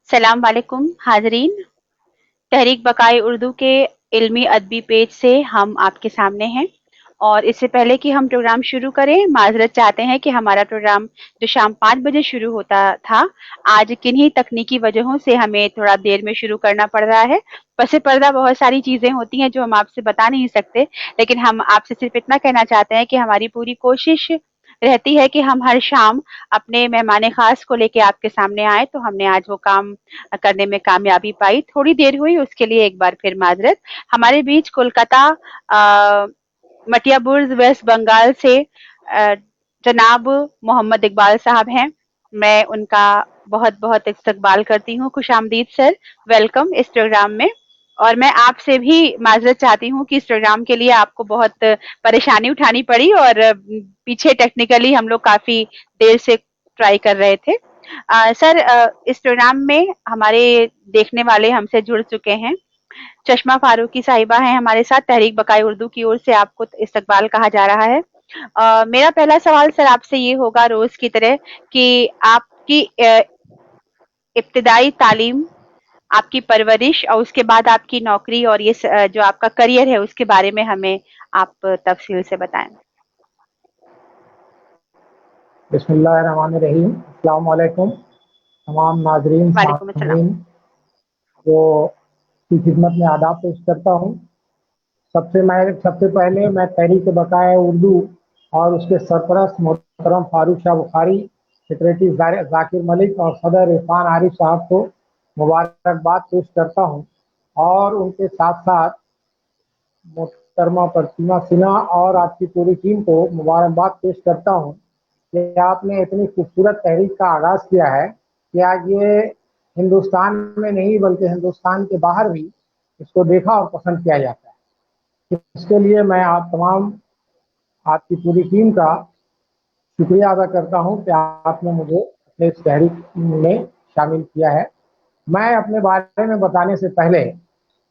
सलाम वालेकुम हाजरीन। तहरीक बकाए उर्दू के इल्मी अदबी पेज से हम आपके सामने हैं। और इससे पहले कि हम प्रोग्राम शुरू करें, माजरत चाहते हैं कि हमारा प्रोग्राम जो शाम 5 बजे शुरू होता था, आज किन्हीं तकनीकी वजहों से हमें थोड़ा देर में शुरू करना पड़ रहा है। पसे पर्दा बहुत सारी चीजें होती हैं जो हम आपसे बता नहीं सकते, लेकिन हम आपसे सिर्फ इतना कहना चाहते हैं कि हमारी पूरी कोशिश रहती है कि हम हर शाम अपने मेहमान खास को लेके आपके सामने आए। तो हमने आज वो काम करने में कामयाबी पाई। थोड़ी देर हुई, उसके लिए एक बार फिर माजरत। हमारे बीच कोलकाता मटिया बुर्ज वेस्ट बंगाल से जनाब मोहम्मद इकबाल साहब हैं। मैं उनका बहुत बहुत इस्तकबाल करती हूँ। खुशामदीद सर, वेलकम इस प्रोग्राम में। और मैं आपसे भी माजरत चाहती हूँ कि इस प्रोग्राम के लिए आपको बहुत परेशानी उठानी पड़ी, और पीछे टेक्निकली हम लोग काफी देर से ट्राई कर रहे थे। सर, इस प्रोग्राम में हमारे देखने वाले हमसे जुड़ चुके हैं। चश्मा फारूकी साहिबा हैं हमारे साथ। तहरीक बकाए उर्दू की ओर से आपको इस्तकबाल कहा जा रहा है। मेरा पहला सवाल सर आपसे ये होगा, रोज की तरह, कि आपकी इब्तिदाई तालीम, आपकी परवरिश और उसके बाद आपकी नौकरी और ये जो आपका करियर है उसके बारे में हमें आप तफसील से बताएं। बिस्मिल्लाहिर्रहमानिर्रहीम। अस्सलाम वालेकुम तमाम नाजरीन वालेकुम अस्सलाम। सामीन को की खिदमत में आदाब पेश करता हूँ। सबसे पहले मैं तहरीक बकाए उर्दू और उसके सरपरस्त मोहतरम फारूक शाह बुखारी, सेक्रेटरी जाकिर मलिक और सदर इरफान आरिफ साहब को मुबारकबाद पेश करता हूँ, और उनके साथ साथ मोहतरमा प्रतिमा सिन्हा और आपकी पूरी टीम को मुबारकबाद पेश करता हूँ कि आपने इतनी खूबसूरत तहरीक का आगाज़ किया है कि आज ये हिंदुस्तान में नहीं बल्कि हिंदुस्तान के बाहर भी इसको देखा और पसंद किया जाता है। इसके लिए मैं आप तमाम आपकी पूरी टीम का शुक्रिया अदा करता हूँ कि आपने मुझे अपने इस तहरीक में शामिल किया है। मैं अपने बारे में बताने से पहले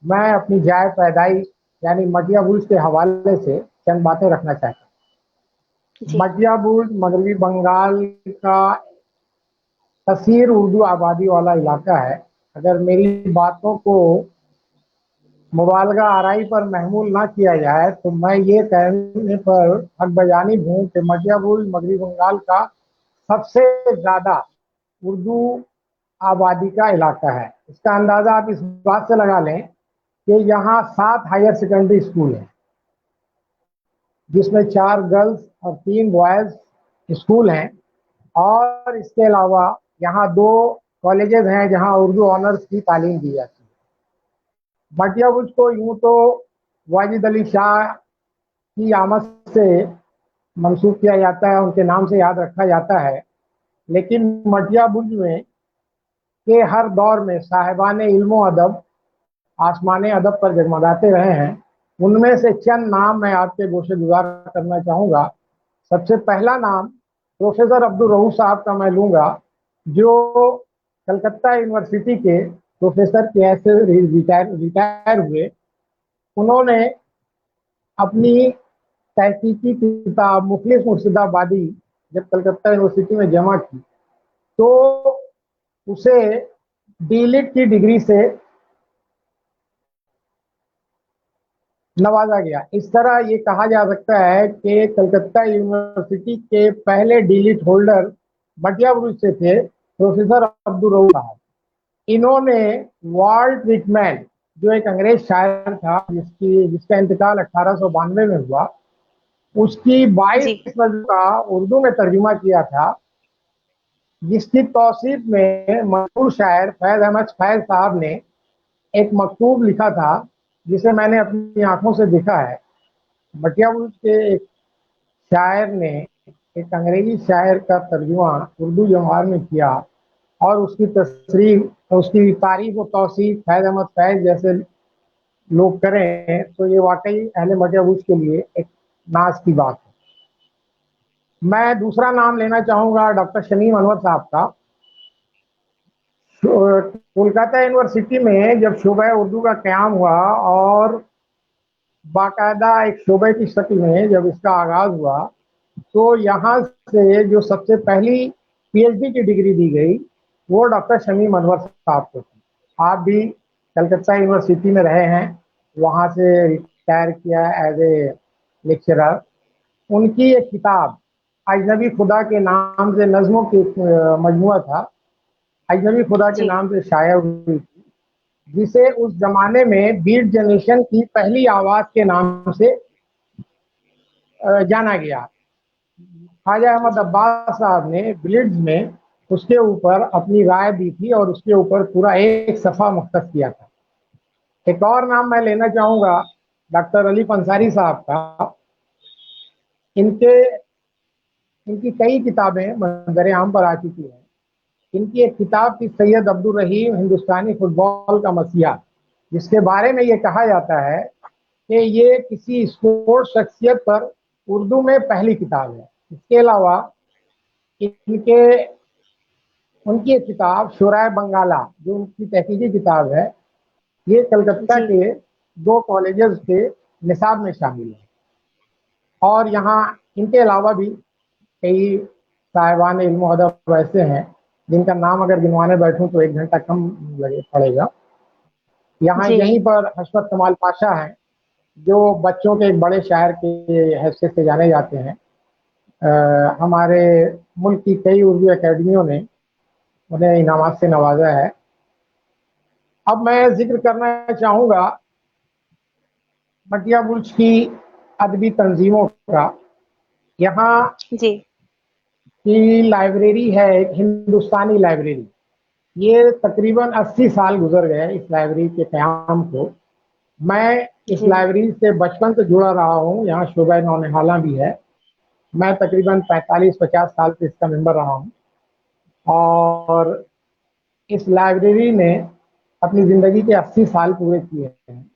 मैं अपनी जाए पैदाई यानी मटिया बुर्ज के हवाले से चंद बातें रखना चाहता हूँ। जी। मटिया बुर्ज मगरबी बंगाल का कसीर उर्दू आबादी वाला इलाका है। अगर मेरी बातों को मुबालगा आराई पर महमूल ना किया जाए तो मैं ये कहने पर हक बजानी हूँ कि मटिया बुर्ज मगरबी बंगाल का सबसे ज़्यादा उर्दू आबादी का इलाका है। इसका अंदाज़ा आप इस बात से लगा लें कि यहाँ 7 हायर सेकेंडरी स्कूल हैं, जिसमें 4 गर्ल्स और 3 बॉयज़ स्कूल हैं, और इसके अलावा यहाँ 2 कॉलेजेस हैं जहाँ उर्दू ऑनर्स की तालीम दी जाती है। मटिया बुर्ज को यूँ तो वाजिद अली शाह की आमद से मंसूब किया जाता है, उनके नाम से याद रखा जाता है, लेकिन मटिया बुर्ज में के हर दौर में साहिबान इल्म अदब आसमान अदब पर जगमगाते रहे हैं। उनमें से चंद नाम मैं आपके गोशे गुजार करना चाहूँगा। सबसे पहला नाम प्रोफेसर अब्दुल रऊफ साहब का मैं लूँगा, जो कलकत्ता यूनिवर्सिटी के प्रोफेसर के ऐसे रिटायर हुए। उन्होंने अपनी तहकीकी किताब मुखलिस मुर्शिदाबादी जब कलकत्ता यूनिवर्सिटी में जमा की तो उसे डीलिट की डिग्री से नवाजा गया। इस तरह ये कहा जा सकता है कि कलकत्ता यूनिवर्सिटी के पहले डीलिट होल्डर मटिया बुर्ज से थे प्रोफेसर अब्दुल रऊफ साहब। इन्होंने वॉल्ट विटमैन, जो एक अंग्रेज शायर था जिसका इंतकाल 1892 में हुआ, उसकी 22 जी। नज़्म का उर्दू में तर्जुमा किया था, जिसकी तौसीफ में मशहूर शायर फैज अहमद फैज साहब ने एक मकतूब लिखा था, जिसे मैंने अपनी आंखों से देखा है। मटिया बुर्ज के एक शायर ने एक अंग्रेजी शायर का तर्जुमा उर्दू जवाहर में किया, और उसकी तस्रीफ उसकी तारीफ और तौसीफ फैज अहमद फैज जैसे लोग करें तो ये वाकई अहले मटिया बुर्ज के लिए एक नाज की बात है। मैं दूसरा नाम लेना चाहूँगा डॉक्टर शमीम अनवर साहब का। कोलकाता यूनिवर्सिटी में जब शोबा उर्दू का क़याम हुआ और बाकायदा एक शोबे की शक्ल में जब इसका आगाज़ हुआ, तो यहाँ से जो सबसे पहली पीएचडी की डिग्री दी गई वो डॉक्टर शमीम अनवर साहब को थे। आप भी कलकत्ता यूनिवर्सिटी में रहे हैं, वहाँ से रिटायर किया एज ए लेक्चरर। उनकी एक किताब अजनबी खुदा के नाम से नज़्मों की मजमुआ था, अजनबी खुदा के जी नाम से शाया हुई थी, जिसे उस जमाने में बीट जनरेशन की पहली आवाज के नाम से जाना गया। ख्वाजा अहमद जी अब्बास साहब ने ब्लिट्ज में उसके ऊपर अपनी राय दी थी और उसके ऊपर पूरा एक सफ़ा मुख्तस किया था। एक और नाम मैं लेना चाहूँगा डॉक्टर अली पंसारी साहब का। इनके इनकी कई किताबें मंजर आम पर आ चुकी हैं। इनकी एक किताब थी सैयद अब्दुल रहीम हिंदुस्तानी फुटबॉल का मसीहा, जिसके बारे में ये कहा जाता है कि ये किसी स्पोर्ट्स शख्सियत पर उर्दू में पहली किताब है। इसके अलावा इनके उनकी एक किताब शुराए बंगाला, जो उनकी तहकीकी किताब है, ये कलकत्ता जी के 2 कॉलेजेस के निसाब में शामिल है। और यहाँ इनके अलावा भी कई साहिबान इल्म अदब ऐसे हैं जिनका नाम अगर गिनवाने बैठूं तो 1 घंटा कम लगे पड़ेगा। यहाँ जी यहीं पर हशमत कमाल पाशा हैं, जो बच्चों के एक बड़े शायर के हैसियत से जाने जाते हैं। हमारे मुल्क की कई उर्दू अकेडमियों ने उन्हें इनामात से नवाजा है। अब मैं जिक्र करना चाहूँगा मटिया बुर्ज की अदबी तंजीमों का। यहाँ जी की लाइब्रेरी है एक हिंदुस्तानी लाइब्रेरी। ये तकरीबन 80 साल गुजर गए इस लाइब्रेरी के क़याम को। मैं इस जी लाइब्रेरी से बचपन से जुड़ा रहा हूँ, यहाँ शोबा नौनिहाला भी है। मैं तकरीबन 45-50 साल से इसका मेंबर रहा हूँ और इस लाइब्रेरी ने अपनी ज़िंदगी के 80 साल पूरे किए हैं।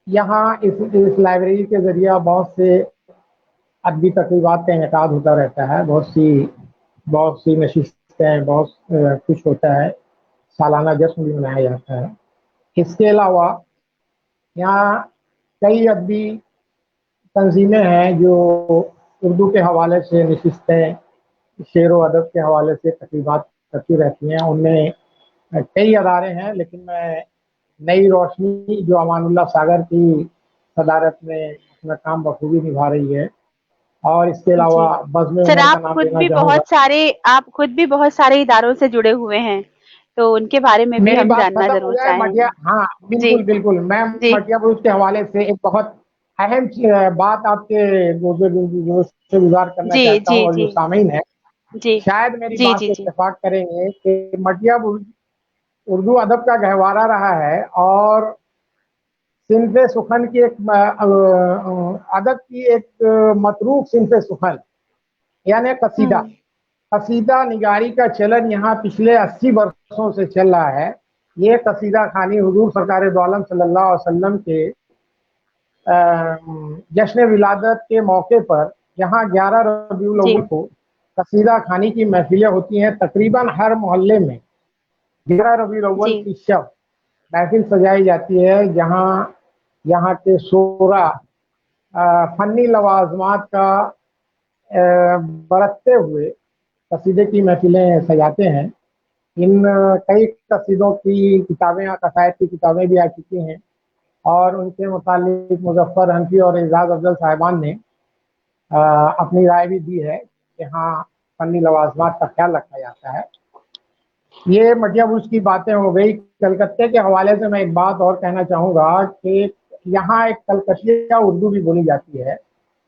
यहाँ इस लाइब्रेरी के ज़रिए बहुत से अदबी तकरीबात का इनेकाद होता रहता है। बहुत सी नशिस्तें, बहुत कुछ होता है, सालाना जश्न भी मनाया जाता है। इसके अलावा यहाँ कई अदबी तंजीमें हैं जो उर्दू के हवाले से नशिस्तें, शेर व अदब के हवाले से तकरीबात करती रहती हैं। उनमें कई अदारे हैं, लेकिन मैं नई रोशनी जो अमानुल्लाह सागर की सदारत में अपना काम बखूबी निभा रही है, और इसके जी अलावा बज़्म सर, उमर का नाम लेना चाहूँगा। आप खुद भी बहुत सारे इदारों से जुड़े हुए हैं, तो उनके बारे में भी मेरी हम बात जानना खत्म हो ज़रूर जाए मटिया, चाहेंगे। हाँ जी, बिल्कुल बिल्कुल, मैं जी, मटिया बुरुज के हवाले से एक बहुत अहम बात आपके से गुजार करना जी, चाहता हूँ, जी, और जो जी, सामीन है जी, शायद मेरी जी, बात जी, से जी, इत्तेफाक करेंगे कि मटिया बुरुज उर्दू अदब का गहवारा रहा है, और सिनफ़े सुखन की एक अदब की एक मतरूक सिनफ़े सुखन यानी कसीदा। हुँ, कसीदा निगारी का चलन यहाँ पिछले 80 वर्षों से चल रहा है। ये कसीदा खानी हुजूर सरकार दो आलम सल्लल्लाहु अलैहि वसल्लम के जश्न विलादत के मौके पर यहाँ 11 रबीउल जी, अव्वल को कसीदा खानी की महफिलें होती हैं। तकरीबन हर मोहल्ले में 11 रबीउल अव्वल जी, की शब महफिल सजाई जाती है, जहाँ यहाँ के शोरा फनी लवाजमात का बरतते हुए कसीदे की महफिलें सजाते हैं। इन कई कसीदों की किताबें या कसायद की किताबें भी आ चुकी हैं, और उनके मुतालिक मुज़फ़्फ़र हनफी और एजाज अफजल साहिबान ने अपनी राय भी दी है कि हाँ, फनी लवाजमात का ख्याल रखा जाता है। ये मटिया बुर्ज की बातें हो गई। कलकत्ते के हवाले से मैं एक बात और कहना चाहूँगा कि यहाँ एक कलकतिया उर्दू भी बोली जाती है,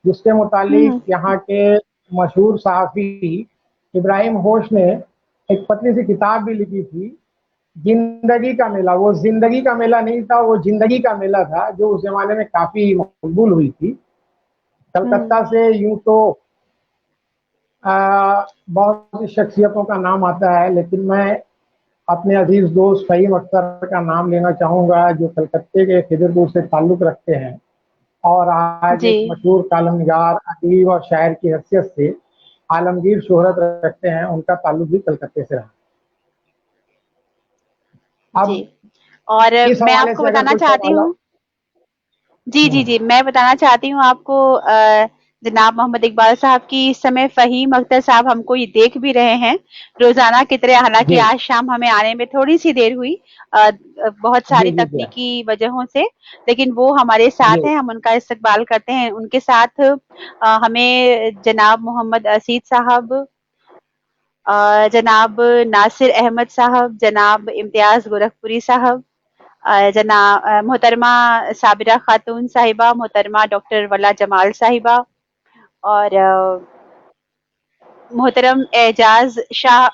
जिसके मुतालिक हुँ, यहाँ के मशहूर सहाफ़ी इब्राहिम होश ने एक पतली सी किताब भी लिखी थी, ज़िंदगी का मेला। वो ज़िंदगी का मेला नहीं था, वो ज़िंदगी का मेला था, जो उस ज़माने में काफ़ी मकबूल हुई थी। हुँ, कलकत्ता से यूँ तो बहुत सी शख्सियतों का नाम आता है, लेकिन मैं अपने अजीज़ दोस्त फ़हीम अख्तर का नाम लेना चाहूँगा, जो कलकत्ते के खिदरपुर से ताल्लुक़ रखते हैं और आज जी, एक मशहूर कॉलमनिगार, अदीब और शायर की हैसियत से आलमगीर शोहरत रखते हैं। उनका ताल्लुक़ भी कलकत्ते से रहा। जी। अब और इस मैं हवाले आपको से अगर बताना कोई चाहती सवाल हूँ, जी, जी, हुँ, जी, मैं बताना चाहती हूँ आपको जनाब मोहम्मद इकबाल साहब की इस समय फ़हीम अख्तर साहब हमको ये देख भी रहे हैं रोजाना की तरह, हालांकि जी आज शाम हमें आने में थोड़ी सी देर हुई बहुत जी सारी जी जी तकनीकी वजहों से, लेकिन वो हमारे साथ जी हैं, हम उनका इस्तकबाल करते हैं। उनके साथ हमें जनाब मोहम्मद असीद साहब, जनाब नासिर अहमद साहब, जनाब इम्तियाज गोरखपुरी साहब, मोहतरमा साबिरा खातून साहिबा, मोहतरमा डॉक्टर वला जमाल साहिबा, और मोहतरम एजाज शाह,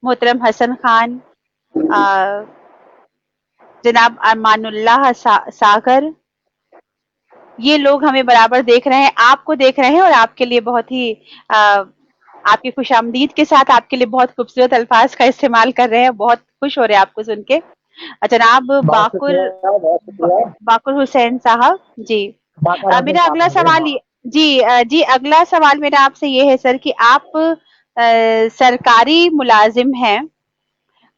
मोहतरम हसन खान, जनाब अमानुल्लाह सागर, ये लोग हमें बराबर देख रहे हैं, आपको देख रहे हैं, और आपके लिए बहुत ही आपकी खुशामदीद के साथ आपके लिए बहुत खूबसूरत अल्फाज का इस्तेमाल कर रहे हैं, बहुत खुश हो रहे हैं आपको सुन के। जनाब बहुत शुक्रिया, बहुत शुक्रिया। बाकुर हुसैन साहब जी। बाकर हसन मेरा साहब अगला होंगे, सवाल हाँ। जी जी, अगला सवाल मेरा आपसे ये है सर कि आप सरकारी मुलाजिम हैं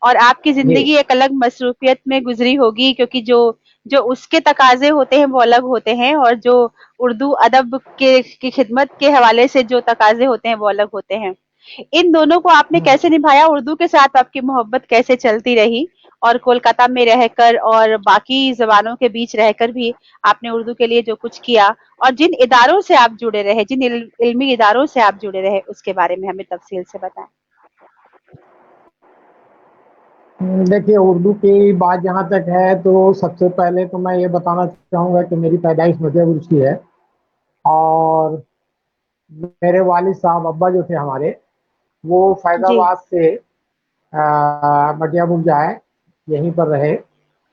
और आपकी जी जिंदगी एक अलग मसरूफियत में गुजरी होगी, क्योंकि जो जो उसके तकाजे होते हैं वो अलग होते हैं, और जो उर्दू अदब के की खिदमत के हवाले से जो तकाजे होते हैं वो अलग होते हैं। इन दोनों को आपने हम्म। कैसे निभाया? उर्दू के साथ आपकी मोहब्बत कैसे चलती रही? और कोलकाता में रहकर और बाकी जबानों के बीच रहकर भी आपने उर्दू के लिए जो कुछ किया, और जिन इदारों से आप जुड़े रहे, जिन इल्मी इदारों से आप जुड़े रहे, उसके बारे में हमें तफसील से बताएं। देखिए, उर्दू की बात जहाँ तक है तो सबसे पहले तो मैं ये बताना चाहूँगा कि मेरी पैदाइश मध्य की है, और मेरे वालिद साहब अब्बा जो थे हमारे, वो जी फैज़ाबाद से मटिया बुर्जा है, यहीं पर रहे।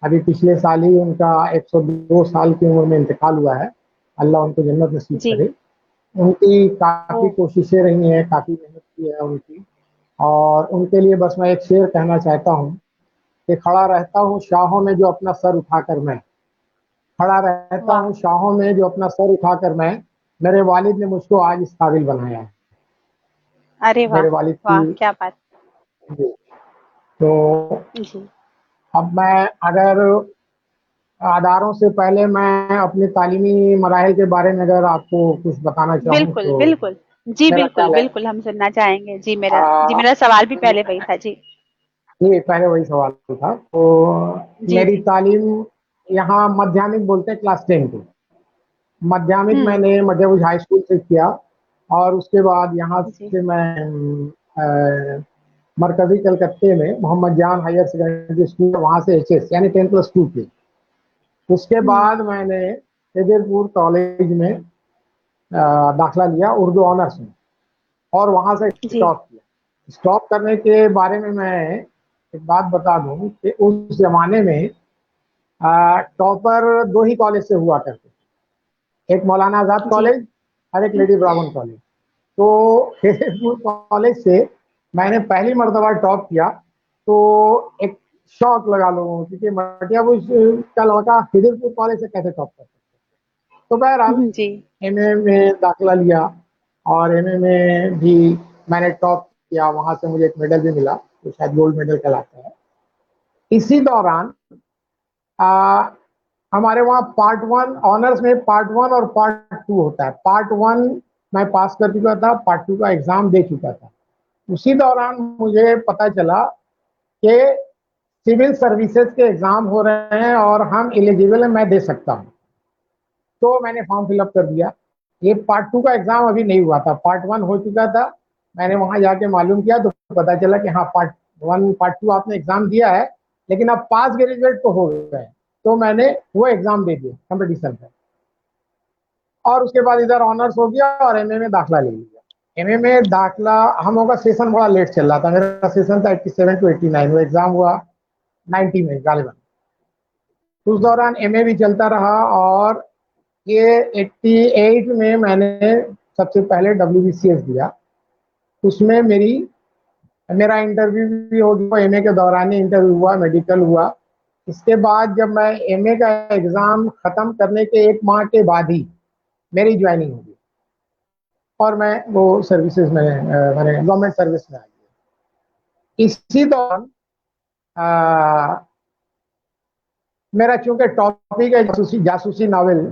अभी पिछले साल ही उनका 102 साल की उम्र में इंतकाल हुआ है। अल्लाह उनको जन्नत नसीब जी। करे। उनकी ओ। काफ़ी कोशिशें रही हैं, काफ़ी मेहनत की है उनकी, और उनके लिए बस मैं एक शेर कहना चाहता हूँ कि खड़ा रहता हूँ शाहों में जो अपना सर उठाकर मैं, खड़ा रहता वाह। हूँ शाहों में जो अपना सर उठाकर मैं, मेरे वालिद ने मुझको आज इस काबिल बनाया है। अरे वाह। मेरे वालिद की। वाह क्या बात। जी। तो जी अब मैं अगर अदारों से पहले मैं अपनी तालीमी मराहिल के बारे में अगर आपको कुछ बताना चाहूँ बिल्कुल तो बिल्कुल। जी मेरा बिल्कुल ख्याल है, बिल्कुल, हम सुनना चाहेंगे जी। मेरा जी, आ, मेरा सवाल भी पहले वही था जी। ये पहले वही सवाल था। तो जी मेरी जी। तालीम यहाँ माध्यमिक बोलते हैं, क्लास 10 को माध्यमिक हम्म। मैंने मध्य भुज हाई स्कूल से किया, और उसके बाद यहाँ जी से मैं मरकजी कलकत्ते में मोहम्मद जान हायर सेकेंडरी स्कूल, वहाँ से एचएस यानी 10+2 की। उसके हम्म। बाद मैंने तेजरपुर कॉलेज में दाखिला लिया उर्दू ऑनर्स में, और वहाँ से जी स्टॉप किया। स्टॉप करने के बारे में मैं एक बात बता दूं कि उस जमाने में टॉपर दो ही कॉलेज से हुआ करते थे, एक मौलाना आज़ाद जी। कॉलेज और एक लेडी ब्राह्मण कॉलेज। तो तेजपुर कॉलेज से मैंने पहली मरतबा टॉप किया, तो एक शौक लगा लोगों को, क्योंकि मटियाबुज का लड़का खिदिरपुर कॉलेज से कैसे टॉप कर सकता है। तो बहरहाल जी एमए में दाखिला लिया, और एमए में भी मैंने टॉप किया, वहाँ से मुझे एक मेडल भी मिला, तो शायद गोल्ड मेडल कहलाता है। इसी दौरान आ, हमारे वहाँ पार्ट वन ऑनर्स में पार्ट वन और पार्ट टू होता है। पार्ट वन मैं पास कर चुका था, पार्ट टू का एग्जाम दे चुका था। उसी दौरान मुझे पता चला कि सिविल सर्विसेज के एग्जाम हो रहे हैं और हम एलिजिबल हैं, मैं दे सकता हूँ। तो मैंने फॉर्म फिलअप कर दिया। ये पार्ट टू का एग्जाम अभी नहीं हुआ था, पार्ट वन हो चुका था। मैंने वहां जाके मालूम किया तो पता चला कि हाँ, पार्ट वन पार्ट टू आपने एग्जाम दिया है, लेकिन अब पास ग्रेजुएट तो हो गए। तो मैंने वो एग्जाम दे दिया कंपटीशन में, और उसके बाद इधर ऑनर्स हो गया और एमए में दाखिला ले लिया। एमए में दाखिला, हम लोग का सेशन बड़ा लेट चल रहा था। मेरा सेशन था 87 टू 89, वो एग्जाम हुआ 90 में गालिबन। उस दौरान एमए भी चलता रहा, और ये 88 में मैंने सबसे पहले WBCS दिया। उसमें मेरा इंटरव्यू भी हो गया, एमए के दौरान ही इंटरव्यू हुआ, मेडिकल हुआ। इसके बाद जब मैं एमए का एग्ज़ाम ख़त्म करने के 1 माह के बाद ही मेरी ज्वाइनिंग हो गई, और मैं वो सर्विसेज में मैंने गवर्नमेंट सर्विस में आ गया। इसी दौरान मेरा चूंकि टॉपिक है जासूसी जासूसी नावल,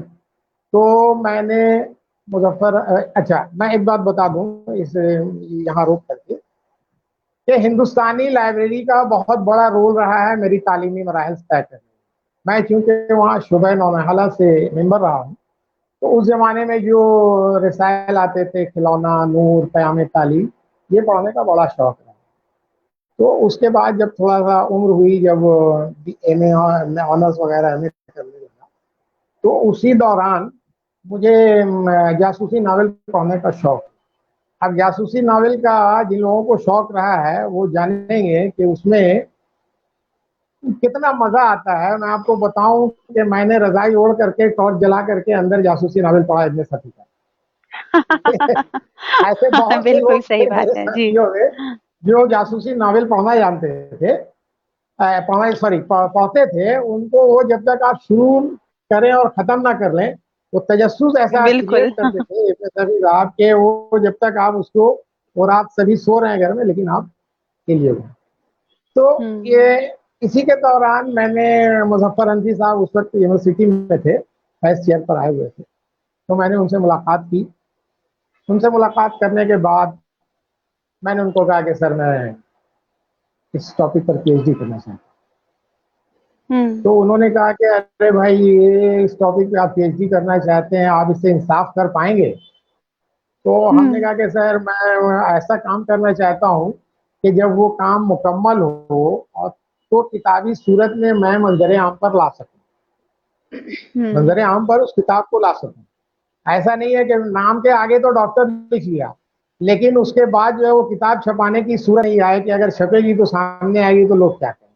तो मैंने मुजफ्फर अच्छा, मैं एक बात बता दूं इस यहाँ रोक करके कि हिंदुस्तानी लाइब्रेरी का बहुत बड़ा रोल रहा है मेरी तालीमी मराहल तय करने में। मैं चूंकि वहाँ शुबे नौनहला से मेंबर रहा हूँ, तो उस जमाने में जो रसायल आते थे, खिलौना, नूर, क़याम तालीम, ये पढ़ने का बड़ा शौक रहा। तो उसके बाद जब थोड़ा सा उम्र हुई, जब एमए ऑनर्स वगैरह एमए करने लगा, तो उसी दौरान मुझे जासूसी नावल पढ़ने का शौक। अब जासूसी नावल का जिन लोगों को शौक रहा है वो जानेंगे कि उसमें कितना मजा आता है। मैं आपको बताऊं कि मैंने रजाई ओढ़ करके, टॉर्च जला करके अंदर जासूसी नावल पढ़ा इब्ने सती का। ऐसे बहुत से बिल्कुल लोग सही थे बात मेरे है जी। साथियों में जो जासूसी नावल पढ़ना जानते थे, पढ़ना सॉरी पढ़ते थे। उनको वो जब तक आप शुरू करें और खत्म ना कर लें, वो तजस्सुस ऐसा क्रिएट बिल्कुल। करते थे इब्ने सती साहब के, वो जब तक आप उसको, और आप सभी सो रहे हैं घर में लेकिन आप के लिए हो। तो ये हम्म। इसी के दौरान मैंने, मुजफ्फर अंजी साहब उस वक्त यूनिवर्सिटी में थे, वाइस चेयर पर आए हुए थे, तो मैंने उनसे मुलाकात की। उनसे मुलाकात करने के बाद मैंने उनको कहा कि सर मैं इस टॉपिक पर पीएचडी करना चाहता हूँ। हम्म। तो उन्होंने कहा कि अरे भाई, ये इस टॉपिक पे आप पीएचडी करना चाहते हैं, आप इससे इंसाफ कर पाएंगे? तो हमने हम्म। कहा कि सर मैं ऐसा काम करना चाहता हूँ कि जब वो काम मुकम्मल हो और तो किताबी सूरत में मैं मंजर आम पर ला सकूं, हम्म। मंजर आम पर उस किताब को ला सकूं। ऐसा नहीं है कि नाम के आगे तो डॉक्टर लिख लिया, लेकिन उसके बाद जो है वो किताब छपाने की सूरत नहीं आए कि अगर छपेगी तो सामने आएगी तो लोग क्या कहेंगे।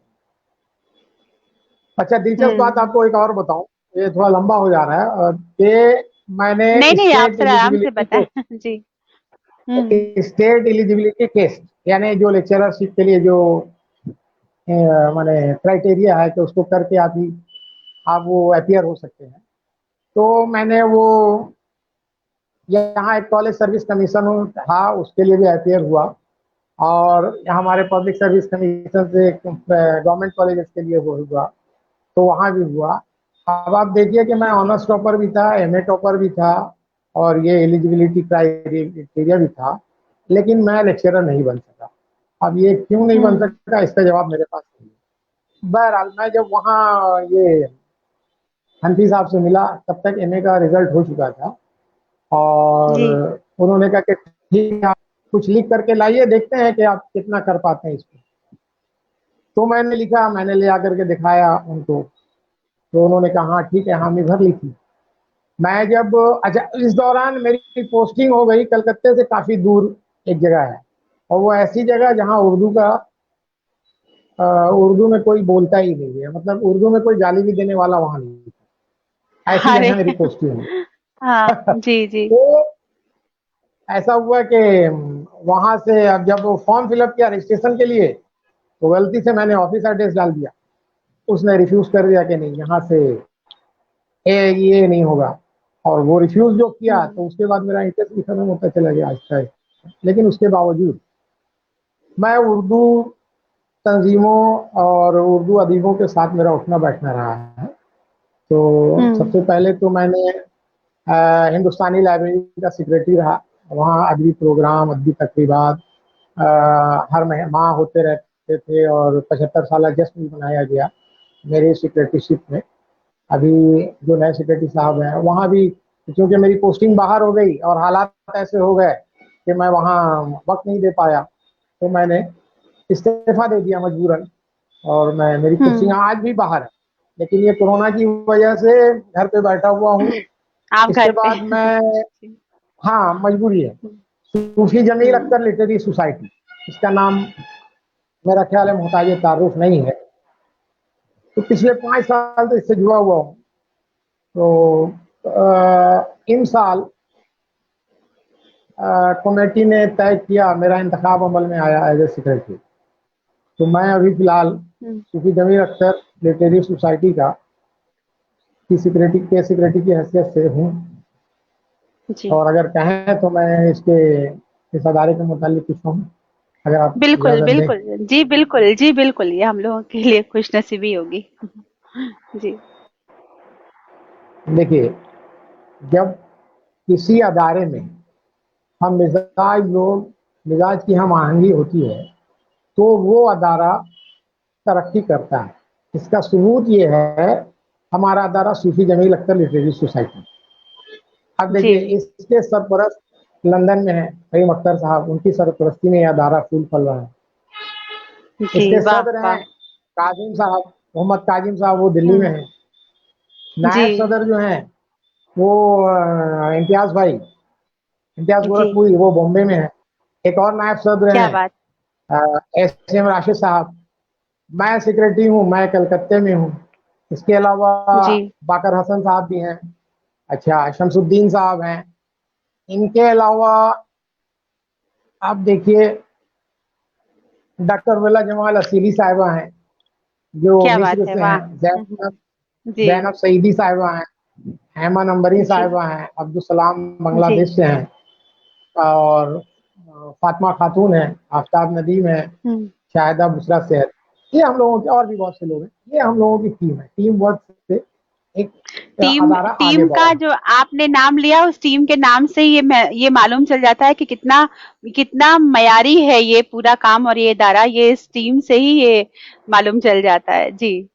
अच्छा, दिलचस्प बात हम्म। आपको एक और बताऊं, ये थोड़ा लंबा हो जा रहा है, कि नहीं मैंने नहीं, आप स्टेट सर आराम से एलिजिबिलिटी बताएं। टेस्ट, जी। हम्म। स्टेट एलिजिबिलिटी टेस्ट यानी जो लेक्चरशिप के लिए जो माने क्राइटेरिया है कि उसको करके आप वो अपियर हो सकते हैं। तो मैंने वो यहाँ एक कॉलेज सर्विस कमीशन था, उसके लिए भी अपियर हुआ, और यहाँ हमारे पब्लिक सर्विस कमीशन से गवर्नमेंट कॉलेजेस के लिए वो हुआ, तो वहाँ भी हुआ। अब आप देखिए कि मैं ऑनर्स टॉपर भी था, एमए टॉपर भी था, और ये एलिजिबिलिटी क्राइटेरिया भी था, लेकिन मैं लेक्चरर नहीं बन सका। अब ये क्यों नहीं बन हम्म। सका, इसका जवाब मेरे पास नहीं है। बहरहाल मैं जब वहाँ ये हनफी साहब से मिला, तब तक एमए का रिजल्ट हो चुका था, और जी। उन्होंने कहा कि ठीक है, आप कुछ लिख करके लाइए, देखते हैं कि आप कितना कर पाते हैं इसको। तो मैंने लिखा, मैंने ले आकर के दिखाया उनको, तो उन्होंने कहा हाँ ठीक है, हामी भर लिखी। मैं जब, अच्छा, इस दौरान मेरी पोस्टिंग हो गई कलकत्ते से काफ़ी दूर एक जगह है, और वो ऐसी जगह जहाँ उर्दू में कोई बोलता ही नहीं है, मतलब उर्दू में कोई गाली भी देने वाला वहाँ नहीं है, ऐसी अरे। जगह मेरी पोस्टिंग हुई। हाँ जी जी। तो ऐसा हुआ कि वहां से अब जब वो फॉर्म फिलअप किया रजिस्ट्रेशन के लिए, तो गलती से मैंने ऑफिस एड्रेस डाल दिया। उसने रिफ्यूज कर दिया कि नहीं, यहाँ से ये नहीं होगा। और वो रिफ्यूज जो किया, हम्म। तो उसके बाद मेरा इंटरेस्ट भी खत्म होता चला गया आहिस्ता आहिस्ता। लेकिन उसके बावजूद मैं उर्दू तंजीमों और उर्दू अदीबों के साथ मेरा उठना बैठना रहा है। तो हम्म। सबसे पहले तो मैंने हिंदुस्तानी लाइब्रेरी का सेक्रेटरी रहा। वहाँ अदबी प्रोग्राम, अदबी तकरीबात हर माह होते रहते थे, और 75 साल जश्न भी मनाया गया मेरे सेक्रेटरीशिप में। अभी जो नए सेक्रेटरी साहब हैं वहाँ भी, क्योंकि मेरी पोस्टिंग बाहर हो गई और हालात ऐसे हो गए कि मैं वहाँ वक्त नहीं दे पाया, तो मैंने इस्तीफा दे दिया मजबूरन, और मैं, मेरी पोस्टिंग हम्म। आज भी बाहर है, लेकिन ये कोरोना की वजह से घर पे बैठा हुआ हूँ। आप इसके घर पे। बाद मैं, हाँ मजबूरी है, सूफी जमील हम्म। अख्तर लिटरेरी सोसाइटी, इसका नाम मेरा ख्याल है मोहताज तारुफ नहीं है, तो पिछले 5 साल से इससे जुड़ा हुआ हूँ। तो इन साल कमेटी ने तय किया, मेरा इंतखाब अमल में आया एज ए सेक्रेटरी। तो मैं अभी फिलहाल हम्म। सूफी जमील अख्तर लिटरेरी सोसाइटी का सेक्रेटरी की हैसियत से हूँ। जी। और अगर कहें तो मैं इस अदारे के मुतालिक कुछ कहूँ, अगर आप बिल्कुल इजाज़त दें। बिल्कुल। जी बिल्कुल, जी बिल्कुल, ये हम लोगों के लिए खुशनसीबी होगी। जी। देखिए, जब किसी अदारे में हम मिजाज की हम आहंगी होती है तो वो अदारा तरक्की करता है। इसका सबूत ये है, हमारा अदारा सूफी जमील अख्तर लिटरेरी सोसाइटी। अब जी देखिए, इसके सरपरस्त लंदन में है फहीम अख्तर साहब, उनकी सरपरस्ती में यह अदारा फूल फल रहा है। जी। इसके वाह सदर हैं वाह। काजिम साहब, मोहम्मद काजिम साहब, वो दिल्ली में हम्म। हैं। जी नायब सदर जो हैं वो इम्तियाज भाई, इम्तियाज जी। गोरखपुरी, वो बॉम्बे में है। एक और नायब सदर क्या हैं बात। एस एम राशिद साहब। मैं सेक्रेटरी हूँ, मैं कलकत्ते में हूँ। इसके अलावा जी बाकर हसन साहब भी हैं। अच्छा, शमसुद्दीन साहब हैं। इनके अलावा आप देखिए, डॉक्टर विला जमाल असीली साहिबा हैं जो क्या बात मिस्र है। से वाह। हैं। जैनब जी जैनब सईदी साहिबा हैं। हेमन अंबरी जी साहिबा हैं। अब्दुल सलाम जी। बांग्लादेश से हैं। और फातिमा खातून है, आफ्ताब नदीम है, हम्म। शाहिदा बुशरा सेहत। ये हम लोगों के और भी बहुत से लोग हैं। ये हम लोगों की टीम है। टीम वर्क से एक टीम अदारा आगे टीम बढ़ा का है। जो आपने नाम लिया, उस टीम के नाम से ये मालूम चल जाता है कि कितना कितना मयारी है ये पूरा काम और ये इदारा, ये इस टीम से ही ये मालूम चल जाता है। जी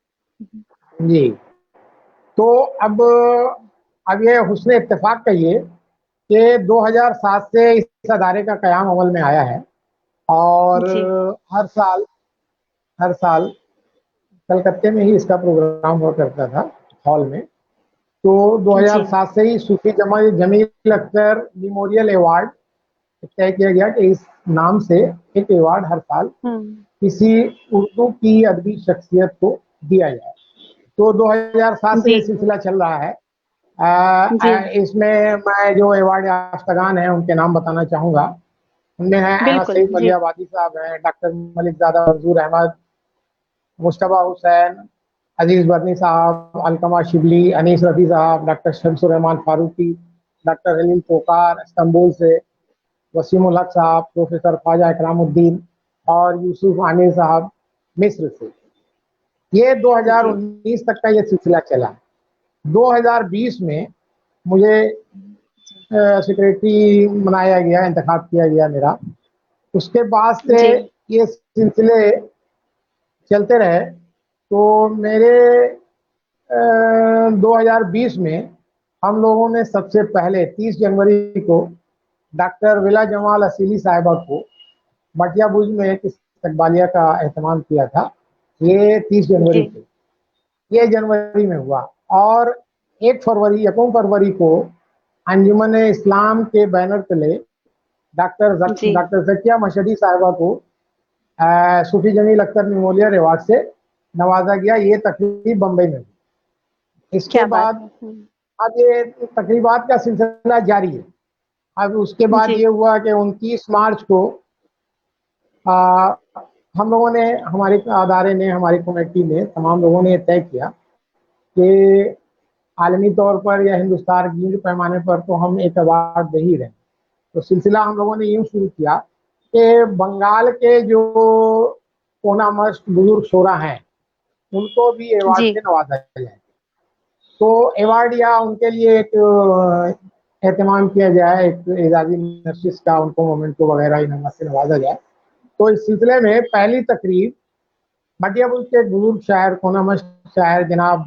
जी। तो अब ये हुस्न इत्तेफाक कहिए कि 2007 से इस अदारे का क़याम अमल में आया है। और जी हर साल हर साल कलकत्ते में ही इसका प्रोग्राम हुआ करता था, हॉल में। तो जी। 2007 से ही सूफी जमील अख्तर मेमोरियल अवार्ड तय किया गया कि इस नाम से एक अवार्ड हर साल हम्म। किसी उर्दू की अदबी शख्सियत को दिया जाए। तो 2007 से जी ये सिलसिला चल रहा है। जी। इसमें मैं जो अवार्ड याफ्तागान हैं उनके नाम बताना चाहूँगा। उनमें हैं अहमद बिल्कुल। सईद जी मलियाबादी साहब हैं, डॉक्टर मलिक ज़ादा मंजूर अहमद, मुश्तबा हुसैन, अजीज बर्नी साहब, अलकमा Shibli, Anees Rafi Sahab, doctor Shamsur Rahman Farooqui, doctor Halil Kokar Istanbul से, वसीम उल हक साहब, प्रोफेसर ख्वाजा इकरामुद्दीन और यूसुफ आमिर साहब मिस्र से। ये जी 2019 तक का ये सिलसिला चला। 2020 में मुझे सेक्रेटरी बनाया गया, इंतखाब किया गया मेरा। उसके बाद से जी ये सिलसिले चलते रहे। तो मेरे 2020 में हम लोगों ने सबसे पहले 30 जनवरी को डॉक्टर विला जमाल असीली साहिबा को मटिया बुर्ज में एक इस्तकबालिया का एहतमाम किया था। ये 30 जनवरी जी को, ये जनवरी में हुआ। और 1 फरवरी को अंजुमन इस्लाम के बैनर तले जी। डॉक्टर जकिया मशहदी साहिबा को सूफी जमील अख्तर मेमोरियल अवार्ड से नवाजा गया। ये तकरीब बम्बई में हुई। इसके क्या बात बाद है। अब ये तकरीबात का सिलसिला जारी है। अब उसके बाद जी ये हुआ कि 29 मार्च को आ, हम लोगों ने, हमारे अदारे ने, हमारी कमेटी ने, तमाम लोगों ने तय किया कि आलमी तौर पर या हिंदुस्तान की पैमाने पर तो हम एक अवार्ड दे ही रहे। तो सिलसिला हम लोगों ने यूँ शुरू किया कि बंगाल के जो कोना मस्त बुजुर्ग शोरा हैं उनको भी अवार्ड जी। से नवाजा जाए। तो अवार्ड या उनके लिए एक एहतमाम किया जाए, एक एजाजी नशिश का, उनको मोमेंटो वगैरह इनामत से नवाजा जाए। तो इस सिलसिले में पहली तकरीब मटियाबुल के बुजुर्ग शायर, कोना मस्त शायर जनाब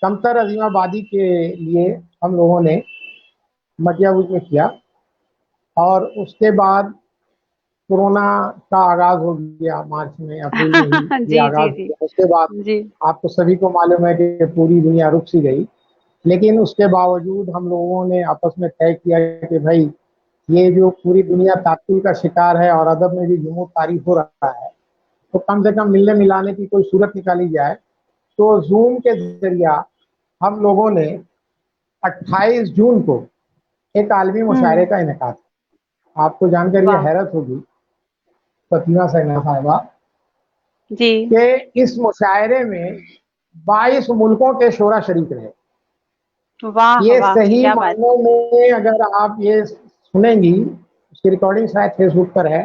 कमतर अजीमाबादी के लिए हम लोगों ने मटियाबुल में किया। और उसके बाद कोरोना का आगाज हो गया, मार्च में अप्रैल में ही ये जी जी आगाज हो जी गया। उसके बाद जी। आपको सभी को मालूम है कि पूरी दुनिया रुक सी गई। लेकिन उसके बावजूद हम लोगों ने आपस में तय किया कि भाई, ये जो पूरी दुनिया तातुल का शिकार है और अदब में भी जुमूद तारीफ हो रहा है, तो कम से कम मिलने मिलाने की कोई सूरत निकाली जाए। तो जूम के जरिया हम लोगों ने 28 जून को एक आलमी मुशायरे हम्म। का इनेकाद। आपको जानकर ये वाह। हैरत होगी फतीमा सैना साहिबा जी। कि इस मुशायरे में 22 मुल्कों के शोरा शरीक रहे। वाह ये वाह। सही क्या बात मायनों में अगर आप ये सुनेंगी, उसकी रिकॉर्डिंग शायद फेसबुक पर है,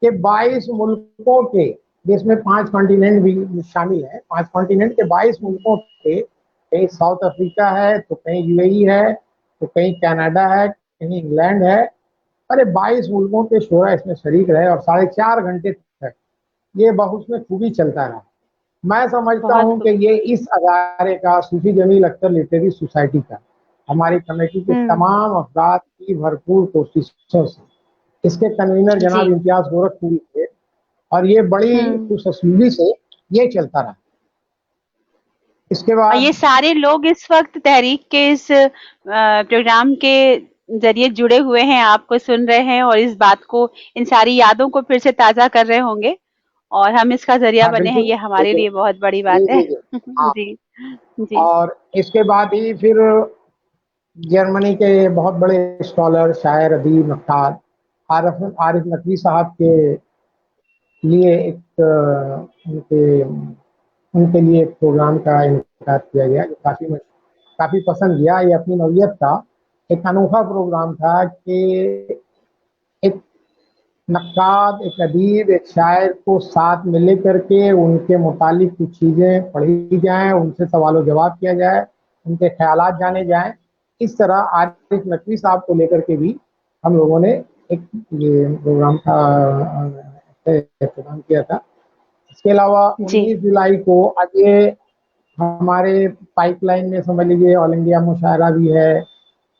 कि 22 मुल्कों के, जिसमें 5 कॉन्टिनेंट भी शामिल है, 5 कॉन्टिनेंट के 22 मुल्कों के, कहीं साउथ अफ्रीका है, तो कहीं यूएई है, तो कहीं कनाडा है, कहीं इंग्लैंड है। अरे 22 मुल्कों के शोरा इसमें शरीक रहे और 4.5 घंटे तक ये बहुत में खूबी चलता रहा। मैं समझता बहुत हूँ कि खूब। ये इस अदारे का, सूफी जमील अख्तर लिटरेरी सोसाइटी का, हमारी कमेटी के हम्म। तमाम अफराद की भरपूर कोशिशों से, इसके कन्वीनर जी। जनाब इम्तियाज गोरखपुरी थे और ये बड़ी हम्म। खुशअस्लूबी से ये चलता रहा। इसके और ये बाद सारे लोग इस वक्त तहरीक के इस प्रोग्राम के जरिए जुड़े हुए हैं, आपको सुन रहे हैं और इस बात को, इन सारी यादों को फिर से ताजा कर रहे होंगे, और हम इसका जरिया हाँ बने हैं, बिल्कुल ये हमारे बिल्कुल। लिए बहुत बड़ी जी बात है। जी जी। हाँ। जी। जी। और इसके बाद ही फिर जर्मनी के बहुत बड़े स्कॉलर, शायर, अदीब, नक्काद आरिफ आरिफ नकवी साहब के लिए उनके उनके लिए एक प्रोग्राम का इनेकाद किया गया जो काफ़ी पसंद किया। ये अपनी नौयत का एक अनोखा प्रोग्राम था कि एक नक्काद, एक अदीब, एक शायर को साथ में लेकर के उनके मुतालिक कुछ चीज़ें पढ़ी जाएँ, उनसे सवाल जवाब किया जाए, उनके ख़यालात जाने जाएँ। इस तरह आरिफ नकवी साहब को लेकर के भी हम लोगों ने एक ये प्रोग्राम का एहतमाम किया था। इसके अलावा जी। 19 जुलाई को आगे हमारे पाइपलाइन में समझ लीजिए ऑल इंडिया मुशायरा भी है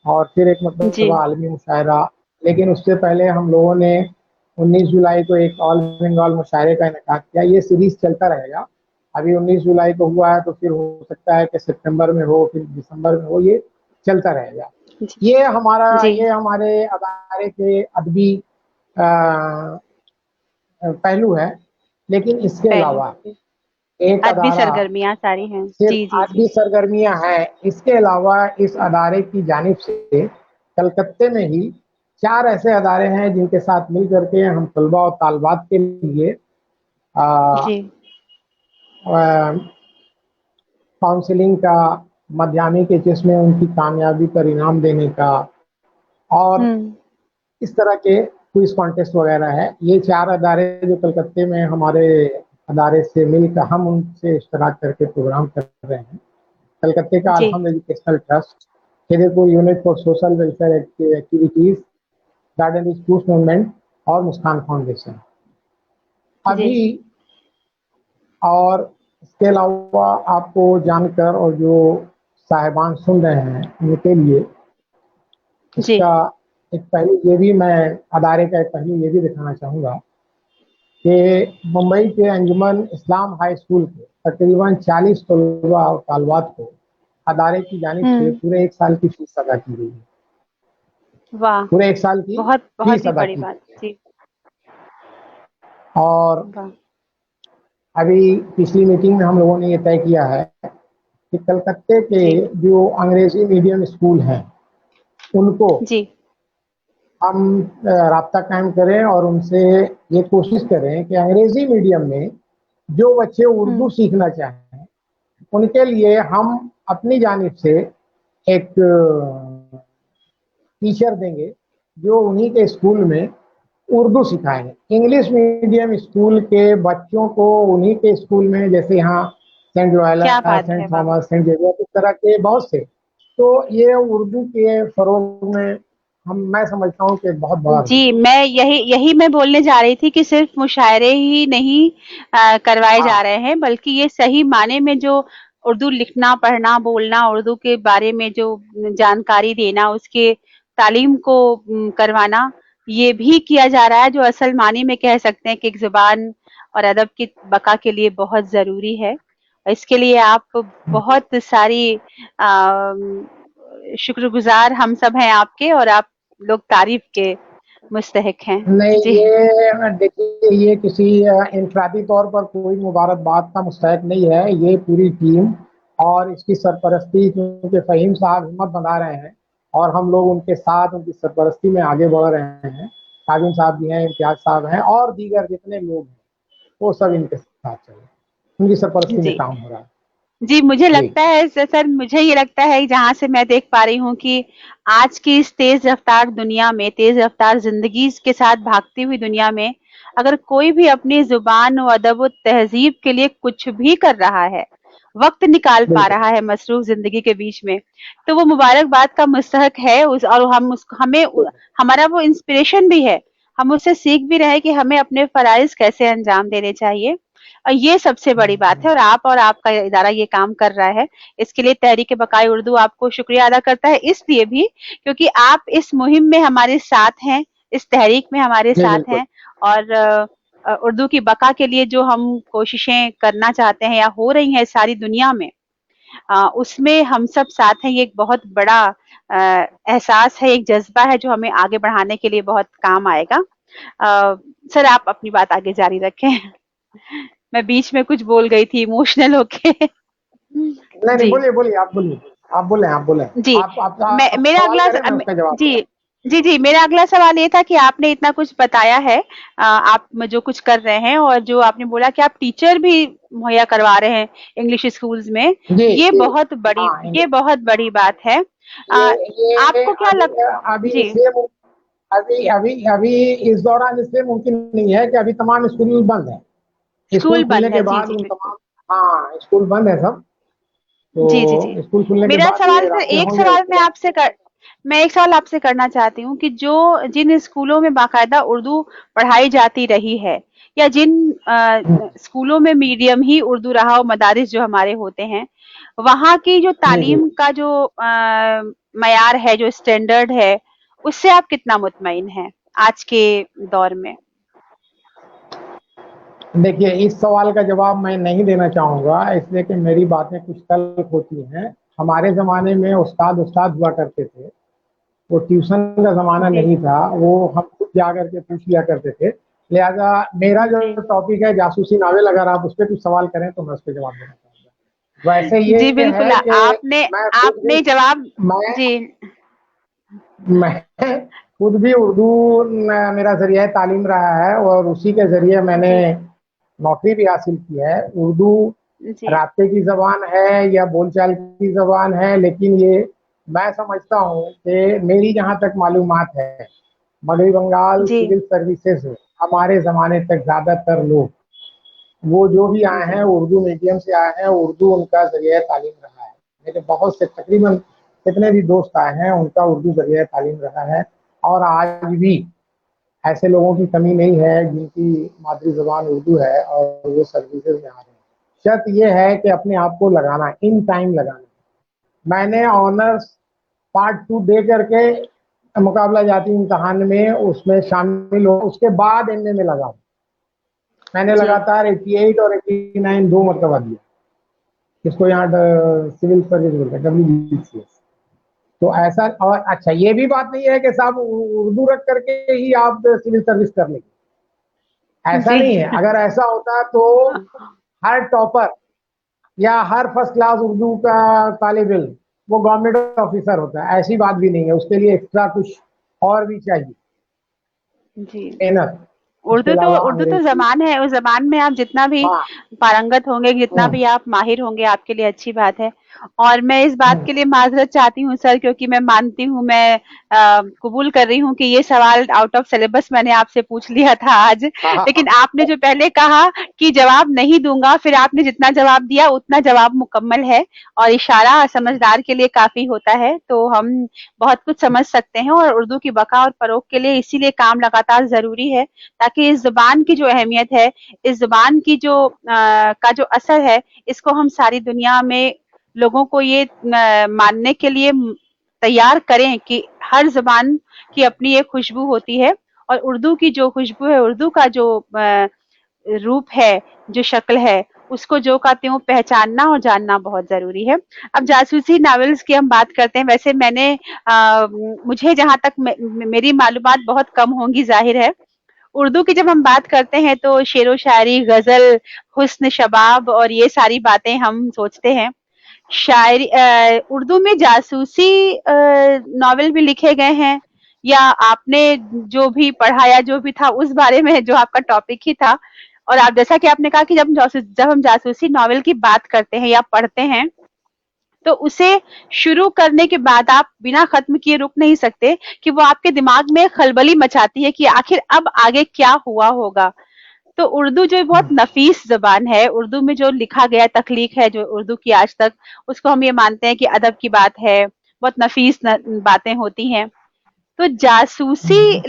और फिर एक जी। मरतबा आलमी मुशायरा। लेकिन उससे पहले हम लोगों ने 19 जुलाई को एक ऑल बंगाल मुशायरे का इनेकाद किया। ये सीरीज चलता रहेगा। अभी 19 जुलाई को हुआ है तो फिर हो सकता है कि सितंबर में हो, फिर दिसंबर में हो, ये चलता रहेगा। जी। जी। ये हमारे अदारे के अदबी पहलू है। लेकिन इसके पहलू। अलावा एक अदबी अदारा सरगर्मियां सारी हैं। सिर्फ जी। जी। जी। अदबी सरगर्मियां हैं। इसके अलावा इस अदारे की जानिब से कलकत्ते में ही 4 ऐसे अदारे हैं जिनके साथ मिल करके हम तलबा और तालबात के लिए जी। काउंसलिंग का, मध्याह्न के जिसमें उनकी कामयाबी पर इनाम देने का और हम्म। इस तरह के क्विज कॉन्टेस्ट वगैरह है। ये 4 अदारे जो कलकत्ते में हमारे अदारे से मिलकर हम उनसे इश्तराक करके प्रोग्राम कर रहे हैं। कलकत्ते का जी। Alham educational trust, Khidirpur unit for social welfare activities, garden school movement और मुस्कान फाउंडेशन। जी। अभी और इसके अलावा आपको जानकर और जो साहिबान सुन रहे हैं उनके लिए जी। इसका एक पहलू ये भी मैं अदारे का एक पहलू ये भी दिखाना चाहूँगा कि मुंबई के अंजुमन इस्लाम हाई स्कूल के तकरीबन 40 तलबा और तालबात को अदारे की जानिब से हम्म। पूरे 1 साल की फीस अदा की गई है। वाह। पूरे 1 साल की बहुत बहुत फीस ही अदा बड़ी की बात। गई। जी। और वाह। अभी पिछली मीटिंग में हम लोगों ने ये तय किया है कि कलकत्ते के जी। जो अंग्रेजी मीडियम स्कूल हैं उनको जी। हम राब्ता कायम करें और उनसे ये कोशिश करें कि अंग्रेजी मीडियम में जो बच्चे उर्दू हम्म। सीखना चाहें उनके लिए हम अपनी जानिब से एक टीचर देंगे जो उन्हीं के स्कूल में उर्दू सिखाएंगे। इंग्लिश मीडियम स्कूल के बच्चों को उन्हीं के स्कूल में, जैसे यहाँ सेंट लोयला, क्या बात है। सेंट वाह। थॉमस, सेंट जेवियर, इस तरह के बहुत से, तो ये उर्दू के फरोग में हम मैं समझता हूँ कि बहुत बड़ा रोल जी, है। मैं यही यही मैं बोलने जा रही थी कि सिर्फ मुशायरे ही नहीं करवाए जा हाँ रहे हैं, बल्कि ये सही माने में जो उर्दू लिखना, पढ़ना, बोलना, उर्दू के बारे में जो जानकारी देना, उसके तालीम को करवाना, ये भी किया जा रहा है, जो असल माने में कह सकते हैं कि एक ज़ुबान और अदब की बका के लिए बहुत ज़रूरी है। इसके लिए आप बहुत सारी शुक्रगुज़ार हम सब हैं आपके, और आप लोग तारीफ के मुस्तहिक हैं। नहीं, जी। ये देखिए, ये किसी इनफरादी तौर पर कोई मुबारकबाद का मुस्तहिक नहीं है। ये पूरी टीम और इसकी सरपरस्ती, क्योंकि फ़हीम साहब हिम्मत बना रहे हैं और हम लोग उनके साथ उनकी सरपरस्ती में आगे बढ़ रहे हैं। काजिम साहब भी हैं, इम्तियाज साहब हैं और दीगर जितने लोग हैं वो सब इनके साथ चल रहे हैं। उनकी सरपरस्ती में जी। काम हो रहा है। जी, मुझे जी। लगता है सर, मुझे ये लगता है जहाँ से मैं देख पा रही हूँ कि आज की इस तेज़ रफ़्तार दुनिया में, तेज़ रफ़्तार ज़िंदगी के साथ भागती हुई दुनिया में, अगर कोई भी अपनी ज़ुबान व अदब व तहज़ीब के लिए कुछ भी कर रहा है, वक्त निकाल पा बिल्कुल। रहा है मसरूफ जिंदगी के बीच में, तो वो मुबारकबाद का मुस्तहक है। उस और हम उसको हमें हमारा वो इंस्पिरेशन भी है। हम उससे सीख भी रहे हैं कि हमें अपने फराइज कैसे अंजाम देने चाहिए, और ये सबसे बड़ी बात है। और आपका इदारा ये काम कर रहा है, इसके लिए तहरीक बकाए उर्दू आपको शुक्रिया अदा करता है, इसलिए भी क्योंकि आप इस मुहिम में हमारे साथ हैं, इस तहरीक में हमारे जी साथ बिल्कुल। हैं। और उर्दू की बका के लिए जो हम कोशिशें करना चाहते हैं या हो रही हैं सारी दुनिया में, उसमें हम सब साथ हैं। ये एक बहुत बड़ा एहसास है, एक जज्बा है जो हमें आगे बढ़ाने के लिए बहुत काम आएगा। सर आप अपनी बात आगे जारी रखें। मैं बीच में कुछ बोल गई थी इमोशनल होके। नहीं नहीं, जी बोलिए बोलिए, आप बोलिए। आप बोले, आप बोले। जी। आप मेरा सवाल अगला करें, मैं उसका जवाब जी दूंगा। जी जी, मेरा अगला सवाल ये था कि आपने इतना कुछ बताया है, आप जो कुछ कर रहे हैं और जो आपने बोला कि आप टीचर भी मुहैया करवा रहे हैं इंग्लिश स्कूल्स में, जी जी। हाँ, ये बहुत बड़ी बात है। ये अ, ये आपको क्या अभी लग अभी जी, इसलिए अभी अभी अभी इस दौरान इसलिए मुमकिन नहीं है कि अभी तमाम स्कूल बंद है। स्कूल स्कूल खुलने बंद के है, जी बाद जी उन बिल्कुल, तमाम, हाँ, स्कूल बंद है सब। जी जी जी। तो स्कूल खुलने के मेरा बाद सवाल ये फिर रास्ते एक होंगे सवाल उसके बाद। मैं एक सवाल आपसे करना चाहती हूँ कि जो जिन स्कूलों में बाकायदा उर्दू पढ़ाई जाती रही है, या जिन स्कूलों में मीडियम ही उर्दू रहा हो, मदारिस जो हमारे होते हैं, वहाँ की जो जी जी। तालीम का जो मयार है, जो स्टैंडर्ड है, उससे आप कितना मुतमईन हैं आज के दौर में? देखिए, इस सवाल का जवाब मैं नहीं देना चाहूँगा, इसलिए कि मेरी बातें कुछ तल्ख़ होती हैं। हमारे ज़माने में उस्ताद उस्ताद हुआ करते थे, वो ट्यूशन का ज़माना जी नहीं था, वो हम खुद जा कर के पूछ लिया करते थे। लिहाज़ा मेरा जो जी टॉपिक है जासूसी नावल, अगर आप उस पे कुछ सवाल करें तो मैं उसपे जवाब देना चाहूँगा। वैसे ये जी बिल्कुल। है कि आपने मैं खुद भी आपने जवाब मैं जी मैं खुद भी उर्दू मेरा ज़रिया तालीम रहा है और उसी के ज़रिए मैंने जी नौकरी भी हासिल की है। उर्दू जी राब्ते की ज़बान है या बोलचाल की ज़बान है, लेकिन ये मैं समझता हूँ कि मेरी जहाँ तक मालूमात है, मगही बंगाल जी सिविल सर्विसेज में हमारे ज़माने तक ज़्यादातर लोग, वो जो भी आए जी हैं उर्दू मीडियम से आए हैं, उर्दू उनका ज़रिया तालीम रहा है। मेरे बहुत से तकरीबन जितने भी दोस्त आए हैं उनका उर्दू ज़रिया तालीम रहा है, और आज भी ऐसे लोगों की कमी नहीं है जिनकी मादरी ज़बान उर्दू है और वो सर्विसेज में आ रहे हैं। शर्त ये है कि अपने आप को लगाना, इन टाइम लगाना। मैंने ऑनर्स पार्ट 2 दे करके मुकाबला जाती इम्तिहान में उसमें शामिल हो, उसके बाद एमए में लगा। मैंने जी लगातार 88 और 89 दो मरतबा दिया, जिसको यहाँ सिविल सर्विस बोलते हैं, WBCS। तो ऐसा, और अच्छा ये भी बात नहीं है कि साहब उर्दू रख करके ही आप सिविल सर्विस कर लेंगे, ऐसा जी नहीं है। अगर ऐसा होता तो हर टॉपर या हर फर्स्ट क्लास उर्दू का तालिब इल्म वो गवर्नमेंट ऑफिसर होता है, ऐसी बात भी नहीं है। उसके लिए एक्स्ट्रा कुछ और भी चाहिए, जी। मेहनत। उसके अलावा उर्दू तो अंग्रेजी। ज़बान है, उस ज़बान में आप जितना भी हाँ। पारंगत होंगे, जितना हम्म, भी आप माहिर होंगे, आपके लिए अच्छी बात है। और मैं इस बात हम्म, के लिए माज़रत चाहती हूँ सर, क्योंकि मैं मानती हूँ, मैं कबूल कर रही हूँ कि ये सवाल आउट ऑफ सिलेबस मैंने आपसे पूछ लिया था आज। हाँ, हाँ, लेकिन आपने जो पहले कहा कि जवाब नहीं दूँगा, फिर आपने जितना जवाब दिया उतना जवाब मुकम्मल है, और इशारा समझदार के लिए काफ़ी होता है। तो हम बहुत कुछ समझ सकते हैं, और उर्दू की बका और फ़रोग़ के लिए इसीलिए काम लगातार ज़रूरी है, ताकि इस ज़ुबान की जो अहमियत है, इस ज़ुबान की जो का जो असर है, इसको हम सारी दुनिया में लोगों को ये मानने के लिए तैयार करें कि हर ज़ुबान की अपनी एक खुशबू होती है, और उर्दू की जो खुशबू है, उर्दू का जो रूप है, जो शक्ल है, उसको जो का त्यों पहचानना और जानना बहुत ज़रूरी है। अब जासूसी नॉवेल्स की हम बात करते हैं। वैसे मुझे जहाँ तक मेरी मालूमात बहुत कम होंगी ज़ाहिर है। उर्दू की जब हम बात करते हैं तो शेरो शायरी, गज़ल, हुस्न शबाब और ये सारी बातें हम सोचते हैं। शायरी उर्दू में जासूसी नॉवेल भी लिखे गए हैं, या आपने जो भी पढ़ा या जो भी था उस बारे में, जो आपका टॉपिक ही था? और आप जैसा कि आपने कहा कि जब हम जासूसी नॉवेल की बात करते हैं या पढ़ते हैं, तो उसे शुरू करने के बाद आप बिना खत्म किए रुक नहीं सकते, कि वो आपके दिमाग में खलबली मचाती है कि आखिर अब आगे क्या हुआ होगा। तो उर्दू जो बहुत नफीस ज़बान है, उर्दू में जो लिखा गया तख्लीक है जो उर्दू की आज तक, उसको हम ये मानते हैं कि अदब की बात है, बहुत नफीस बातें होती हैं। तो जासूसी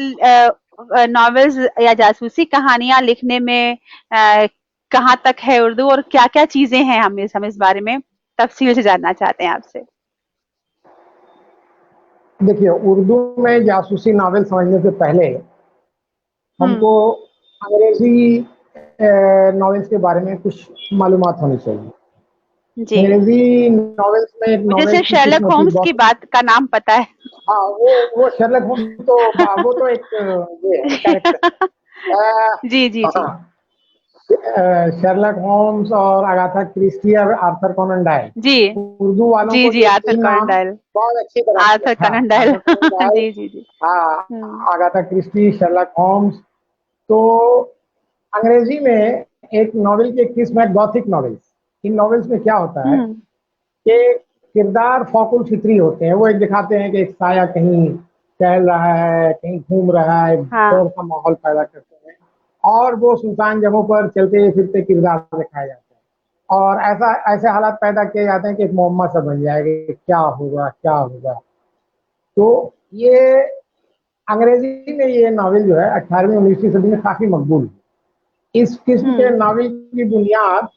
नॉवेल्स या जासूसी कहानियां लिखने में कहाँ तक है उर्दू, और क्या-क्या चीजें हैं, हम इस बारे में तफसील से जानना चाहते हैं आपसे। देखिए, उर्दू में जासूसी नावल समझने से पहले हम्म। हमको अंग्रेजी नॉवेल्स के बारे में कुछ मालूमात होनी चाहिए। जी। अंग्रेजी नॉवेल्स में एक मुझे नॉवेल सिर्फ की किस्म शेरलॉक होती है होम्स की गॉथिक। बात का नाम पता है। हाँ, वो शर्लक होम्स तो वो तो एक ये है कैरेक्टर। जी, जी, जी। हाँ, शर्लक होम्स और अगाथा क्रिस्टी और आर्थर कोनन डॉयल। जी, उर्दू वालों जी, को जी, ये आर्थर 3 कॉनन नाम डॉयल। बहुत अच्छी तरह से, आर्थर हाँ, Conan Doyle. Arthur Conan Doyle, जी, जी, जी। हाँ, हुँ, अगाथा क्रिस्टी, शर्लक होम्स। तो अंग्रेजी में एक नॉवेल की एक किस्म है गॉथिक नॉवेल्स। इन नॉवेल्स में क्या होता है हुँ, कि किरदार फौकुल फित्री होते हैं। वो एक दिखाते हैं कि एक साया कहीं टहल रहा है, कहीं घूम रहा है, हाँ, डर का माहौल पैदा करते हैं, और वो सुनसान जगहों पर चलते फिरते किरदार दिखाए जाते हैं, और ऐसा ऐसे हालात पैदा किए जाते हैं कि एक मुअम्मा सा बन जाएगा कि क्या होगा क्या होगा। तो ये अंग्रेजी में ये नावल जो है 18वीं 19वीं सदी में काफी मकबूल है। इस किस्म के हुँ, नावल की बुनियाद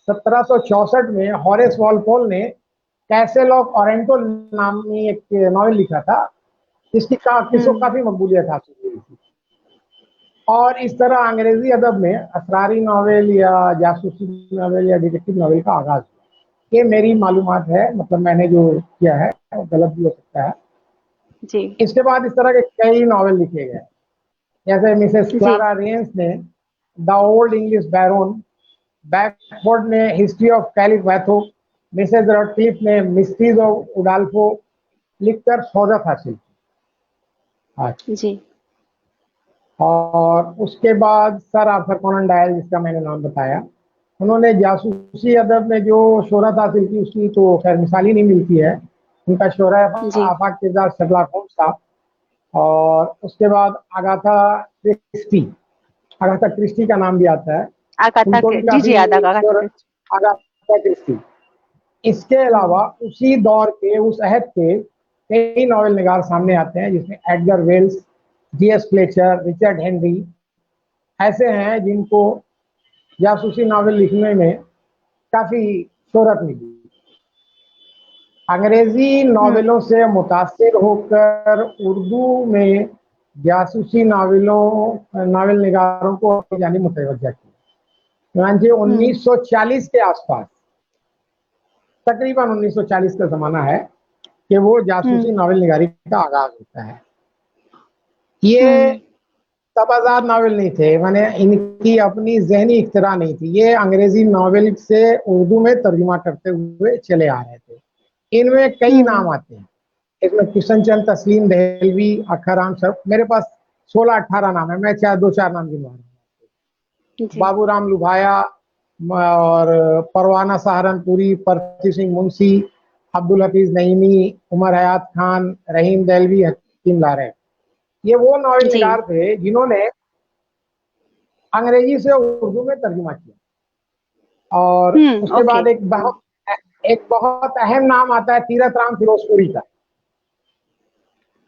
1764 में हॉरेस वॉलपोल ने कैसल ऑफ ओरेंटो नामी एक नॉवल लिखा था, जिसको हुँ, काफी मकबूलियत हासिल हुई थी। और इस तरह अंग्रेजी अदब में असरारी नावल या जासूसी नावल या डिटेक्टिव नावल का आगाज हुआ। ये मेरी मालूमात है, मतलब मैंने जो किया है वो गलत भी हो सकता है। जी, इसके बाद इस तरह के कई नावल लिखे गए, जैसे मिसेस जी, क्लारा रेंस ने द ओल्ड इंग्लिश बैरोन, बैकफोर्ड ने हिस्ट्री ऑफ कैलिफ वैथो, मिसेस रॉडक्लिफ ने मिस्ट्रीज ऑफ उडाल्फो लिखकर शोहरत हासिल की। हाँ। जी, और उसके बाद सर आर्थर कोनन डॉयल, जिसका मैंने नाम बताया, उन्होंने जासूसी अदब में जो शोहरत हासिल की उसकी तो खैर मिसाल ही नहीं मिलती है। उनका शोहरा जी। आफाक किरदार शर्लॉक होम्स था। और उसके बाद अगाथा क्रिस्टी, अगाथा क्रिस्टी का नाम भी आता है, अगाथा उनको भी जी, जी, काफी अगाथा शोहरत, क्रिस्टी। Agatha Christie. इसके हुँ, अलावा उसी दौर के, उस अहद के कई नॉवल निगार सामने आते हैं, जिसमें Edgar Wells, GS Fletcher, Richard Henry ऐसे हैं जिनको जासूसी नावल लिखने में काफी शोहरत मिली। अंग्रेजी हुँ, नावलों से मुतासिर होकर उर्दू में जासूसी नावल निगारों को अपनी जानिब मुतवज्जा किया। चुनांचे हुँ, 1940 के आसपास, तकरीबन 1940 का ज़माना है कि वो हुँ, जासूसी नावल निगारी का आगाज़ होता है। ये हुँ, तब आज़ाद नावल नहीं थे, माने इनकी अपनी ज़हनी इख्तिरा नहीं थी। ये अंग्रेज़ी नावल से उर्दू में तर्जुमा करते हुए चले आ रहे थे। इनमें कई हुँ, नाम आते हैं। इसमें किशन चंद, तस्लीम दहलवी, अख्तर राम सर, मेरे पास 16-18 नाम है, मैं चाहे 2-4 नाम गिनवा रहा हूँ। जी, बाबू राम लुभाया और परवाना सहारनपुरी, परची सिंह मुंशी, अब्दुल हफीज नईमी, उमर हयात खान, रहीम दहलवी, हकीम लारे। ये वो नावल जी। निगार थे जिन्होंने अंग्रेजी से उर्दू में तर्जुमा किया। और उसके ओके। बाद एक बहुत अहम नाम आता है तीरथ राम फिरोजपुरी का।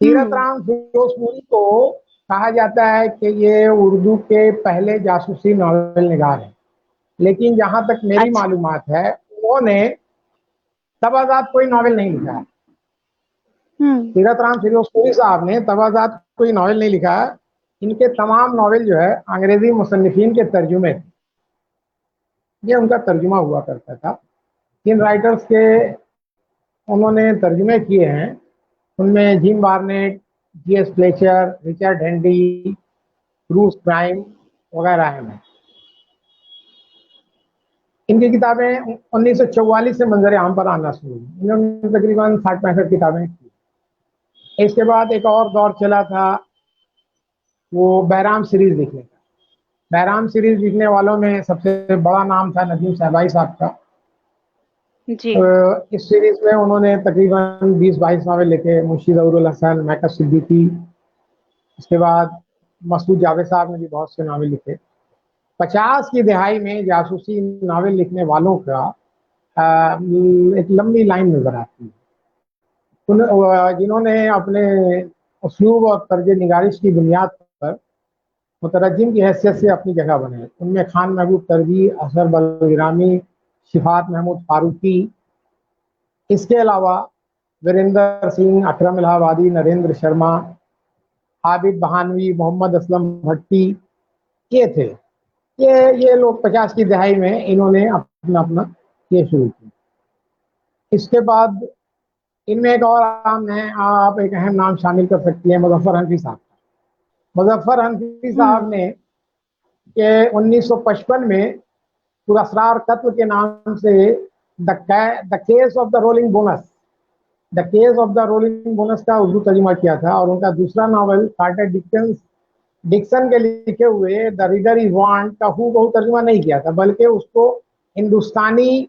तीरथ हुँ, राम फिरोजपुरी को कहा जाता है कि ये उर्दू के पहले जासूसी नावल निगार हैं, लेकिन जहां तक मेरी अच्छा। मालूमात है उन्होंने तबाजात कोई नावल नहीं लिखा है। हुँ, तीरथ राम फिरोजपुरी साहब ने तबाजात कोई नावल नहीं लिखा है। इनके तमाम नावल जो है अंग्रेजी मुसन्निफिन के तर्जुमे थे। ये उनका तर्जुमा हुआ करता था। जिन राइटर्स के उन्होंने तर्जुमे किए हैं उनमें Jim Barnett, GS Fletcher, Richard Henry, Bruce Prime वगैरह हैं। इनकी किताबें 1944 से मंजर आम पर आना शुरू हुई। इन्होंने तकरीबन 60-65 किताबें की। इसके बाद एक और दौर चला था वो बैराम सीरीज लिखने का। बैराम सीरीज लिखने वालों में सबसे बड़ा नाम था नदीम साहबाई साहब का। जी, इस सीरीज में उन्होंने तकरीबन 20-22 नावल लिखे। मुंशी ज़हूरुल हसन, मैकस सिद्दीकी, उसके बाद मसूद जावेद साहब ने भी बहुत से नावल लिखे। 50 की दहाई में जासूसी नावल लिखने वालों का एक लंबी लाइन नजर आती है। जिन्होंने अपने उसलूब और तर्ज निगारिश की बुनियाद पर मुतरज्जिम की हैसियत से अपनी जगह बनाए। उनमें खान महबूब तरजी, असर बलरामी, शिफात महमूद फारूकी, इसके अलावा वीरेंद्र सिंह, अकरम इलाहाबादी, नरेंद्र शर्मा, आबिद बहानवी, मोहम्मद असलम भट्टी, ये थे। ये लोग 50 की दहाई में इन्होंने अपना अपना ये शुरू किया। इसके बाद इनमें एक और आम है, आप एक अहम नाम शामिल कर सकती हैं, मुजफ्फर हनफी साहब। मुजफ्फर हनफी साहब हम्म। ने के 1955 में पुरस्कार कत्ल के नाम से the case of the rolling bonus the case of the rolling bonus का उर्दू तर्जुमा किया था। और उनका दूसरा नावल कार्टर डिक्सन के लिखे हुए द रीडर इज वांट का हूबहू तर्जुमा नहीं किया था, बल्कि उसको हिंदुस्तानी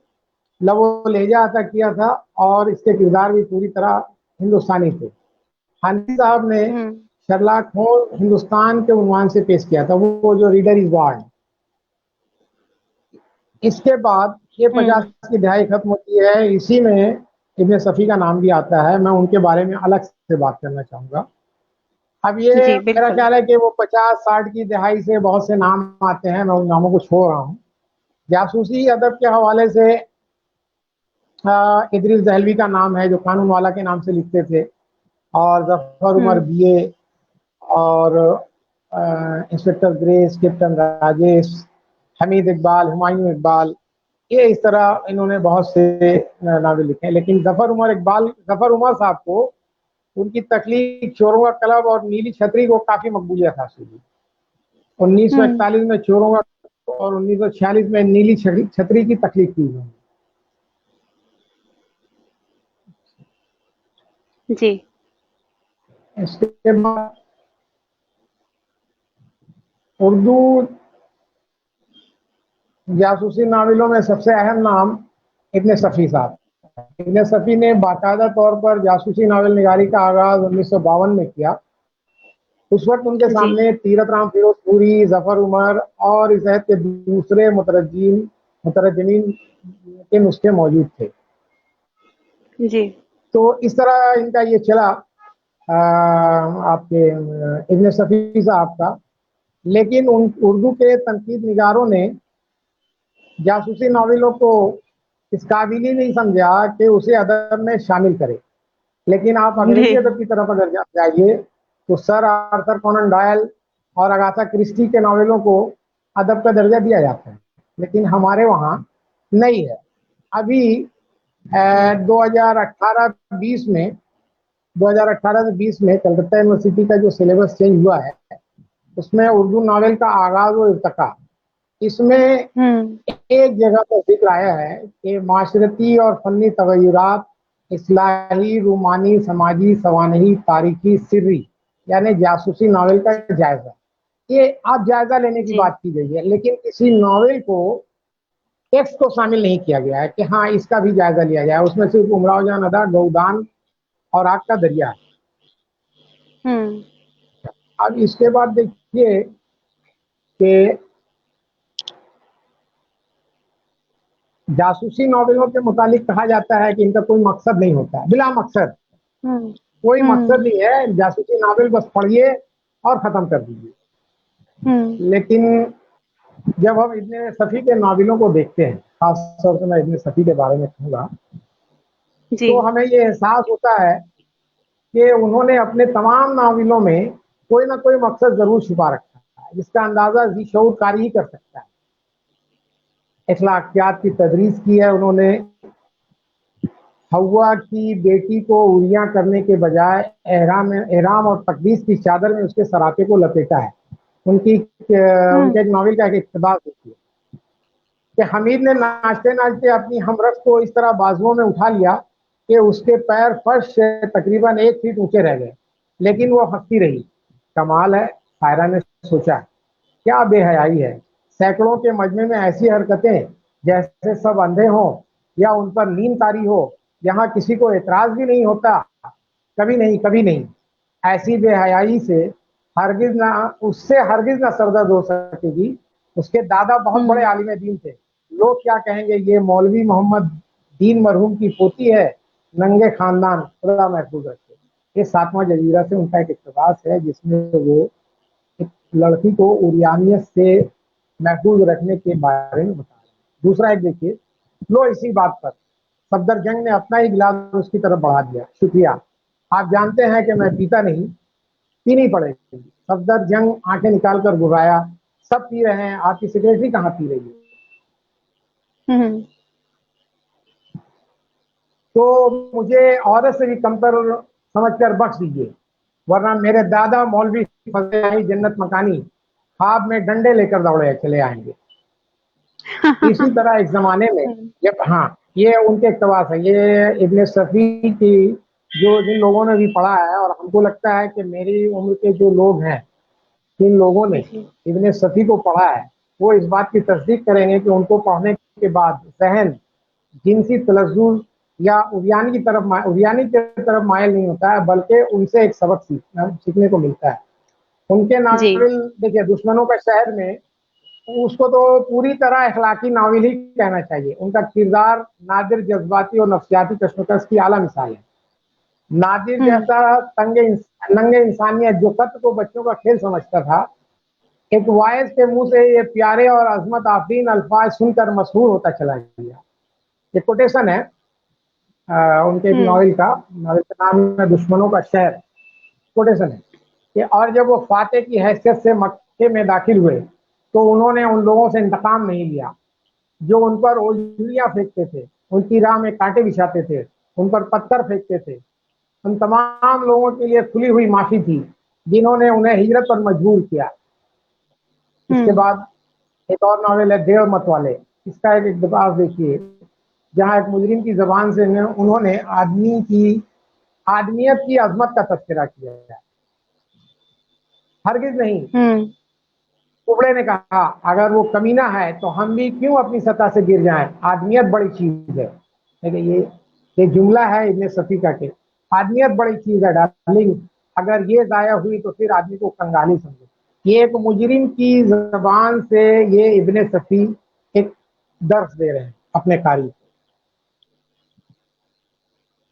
लवो लहजा अता किया था और इसके किरदार भी पूरी तरह हिंदुस्तानी थे। हानी साहब ने हम्म। शर्लॉक होम्स हिंदुस्तान के उन्वान से पेश किया था, वो जो रीडर इज वार्ड। इसके बाद ये 50 हम्म। की दहाई खत्म होती है, इसी में इब्न सफ़ी का नाम भी आता है। मैं उनके बारे में अलग से बात करना चाहूँगा। अब ये जी मेरा बिल्कुल। ख्याल है कि वो 50-60 की दहाई से बहुत से नाम आते हैं, मैं उन नामों को छोड़ रहा हूँ। जासूसी अदब के हवाले से इदरीस दहलवी का नाम है, जो कानून वाला के नाम से लिखते थे, और जफर उमर हम्म। बीए, और inspector grace, captain Rajesh, Hamid Iqbal, Humayun Iqbal, ये इस तरह इन्होंने बहुत से नावल लिखे हैं। लेकिन जफर उमर साहब को उनकी तख्लीक चोरों का क्लब और नीली छतरी को काफी मकबूलियत हासिल हुई। हम्म। 1941 में चोरों का और 1946 में नीली छतरी की तख्लीक की उन्होंने। जी। इसके बाद उर्दू जासूसी नावलों में सबसे अहम नाम इब्न सफ़ी साहब। इब्न सफ़ी ने बाकायदा तौर पर जासूसी नावल निगारी का आगाज 1952 में किया। उस वक्त उनके जी। सामने तीरथ राम फिरोजपुरी, जफर उमर और इस अहद के दूसरे मुतरजमीन के नुस्खे मौजूद थे। जी। तो इस तरह इनका ये चला आपके इब्न सफ़ी साहब का। लेकिन उन उर्दू के तनकीद निगारों ने जासूसी नावलों को इस काबिल ही नहीं समझा कि उसे अदब में शामिल करे। लेकिन आप अंग्रेजी जी। अदब की तरफ अगर जाइए तो सर आर्थर कॉनन डॉयल और अगाथा क्रिस्टी के नावलों को अदब का दर्जा दिया जाता है, लेकिन हमारे वहाँ नहीं है। अभी 2018-20 में 2018 से 20 में कलकत्ता यूनिवर्सिटी का जो सिलेबस चेंज हुआ है, उसमें उर्दू नावल का आगाज और इर्तका, इसमें हम्म। एक जगह पर जिक्र आया है कि माशरती और फनी तगयुरात, इस्लाही, रूमानी, समाजी, सवानही, तारीखी, सिर्री, यानी जासूसी नावल का जायजा, ये आप जायजा लेने की जी। बात की गई है। लेकिन किसी नावल को टेक्स्ट को शामिल नहीं किया गया है कि हाँ इसका भी जायजा लिया जाए। उसमें सिर्फ उमराव जान अदा, गौदान और आग का दरिया है। हम्म। अब इसके बाद देखिए कि जासूसी नावलों के मुतालिक कहा जाता है कि इनका कोई मकसद नहीं होता है, बिला मकसद हम्म। कोई मकसद हम्म। नहीं है। जासूसी नावल बस पढ़िए और खत्म कर दीजिए। हम्म। लेकिन जब हम इब्न सफ़ी के नावलों को देखते हैं, खास तौर से मैं इब्न सफ़ी के बारे में कहूँगा, जी। तो हमें ये एहसास होता है कि उन्होंने अपने तमाम नावलों में कोई ना कोई मकसद जरूर छुपा रखा है, जिसका अंदाजा ज़ी-शऊर कारी ही कर सकता है। अखलाकियात की तदरीस की है उन्होंने। हवा की बेटी को उरिया करने के बजाय एहराम और तकदीस की चादर में उसके सरापे को लपेटा है। हम्म। उनके एक नावल का एक इक़्तिबास देखिए कि हमीद ने नाचते नाचते अपनी हमरस को इस तरह बाजुओं में उठा लिया कि उसके पैर फर्श से तकरीबन 1 फीट ऊंचे रह गए, लेकिन वो हंसती रही। कमाल है, सायरा ने सोचा, क्या बेहयाई है। सैकड़ों के मजमे में ऐसी हरकतें जैसे सब अंधे हों या उन पर नींद तारी हो। यहाँ किसी को एतराज भी नहीं होता, कभी नहीं, कभी नहीं। ऐसी बेहयाई से हरगिज ना उससे हरगिज ना सरदर्द हो सकेगी। उसके दादा बहुत बड़े आलिम दीन थे। लोग क्या कहेंगे, ये मौलवी मोहम्मद दीन मरहूम की पोती है, नंगे खानदान खुदा महफूज रखे। ये सातवां जजीरा से उनका एक इक़्तिबास है, जिसमें वो एक लड़की को उरियानियत से महफूज रखने के बारे में बता रहे हैं। दूसरा एक देखिए, लो इसी बात पर सफदरजंग ने अपना ही गिलास उसकी तरफ बढ़ा दिया, शुक्रिया, आप जानते हैं कि मैं पीता नहीं, पीनी पड़ेगी। सफदरजंग आंखें निकाल कर घुराया, सब पी रहे हैं, आपकी सेक्रेटरी कहाँ पी रही है? तो मुझे औरत से भी कमतर समझकर बख्श दीजिए, वरना मेरे दादा मौलवी फजल अली जन्नत मकानी ख्वाब में डंडे लेकर दौड़े चले आएंगे। इसी तरह इस जमाने में जब, हाँ, ये उनके इक़्तिबास है, ये इब्ने सफ़ी की, जो जिन लोगों ने भी पढ़ा है, और हमको लगता है कि मेरी उम्र के जो लोग हैं, जिन लोगों ने इब्ने सफ़ी को पढ़ा है, वो इस बात की तस्दीक करेंगे कि उनको पढ़ने के बाद ज़हन जिनसी तलज़्ज़ुज़ या उरियानी की तरफ मायल नहीं होता है, बल्कि उनसे एक सबक सीखने को मिलता है। उनके जी। नावल देखिए, दुश्मनों का शहर में, उसको तो पूरी तरह अखलाकी नावल ही कहना चाहिए। उनका किरदार नादिर, जज्बाती और नफ्सियाती कशमकश की आला मिसाल है। नादिर जैसा नंगे इंसानियत जो कत्ल को बच्चों का खेल समझता था, एक वाइज के मुंह से ये प्यारे और अजमत आफरीन अल्फाज सुनकर मशहूर होता चला गया। ये कोटेशन है उनके एक नावल का नाम है दुश्मनों का शहर, कोटेशन है कि, और जब वो फाते की हैसियत से मक्के में दाखिल हुए, तो उन्होंने उन लोगों से इंतकाम नहीं लिया जो उन पर ओझलियां फेंकते थे, उनकी राह में कांटे बिछाते थे, उन पर पत्थर फेंकते थे। उन तमाम लोगों के लिए खुली हुई माफी थी जिन्होंने उन्हें हिजरत पर मजबूर किया। इसके बाद एक और नावल है देव मत वाले, इसका एक इक़्तिबास देखिए, जहाँ एक मुजरिम की जबान से उन्होंने आदमियत की अजमत का तस्करा किया है। हरगिज नहीं, कुबड़े ने कहा, अगर वो कमीना है तो हम भी क्यों अपनी सत्ता से गिर जाएं, आदमियत बड़ी चीज है। देखिए, ये जुमला है इब्ने सफ़ी का के, आदमियत बड़ी चीज है डार्लिंग, अगर ये जाया हुई तो फिर आदमी को कंगाली समझो। ये एक मुजरिम की जबान से ये इब्ने सफ़ी एक दर्स दे रहे हैं अपने कारी को।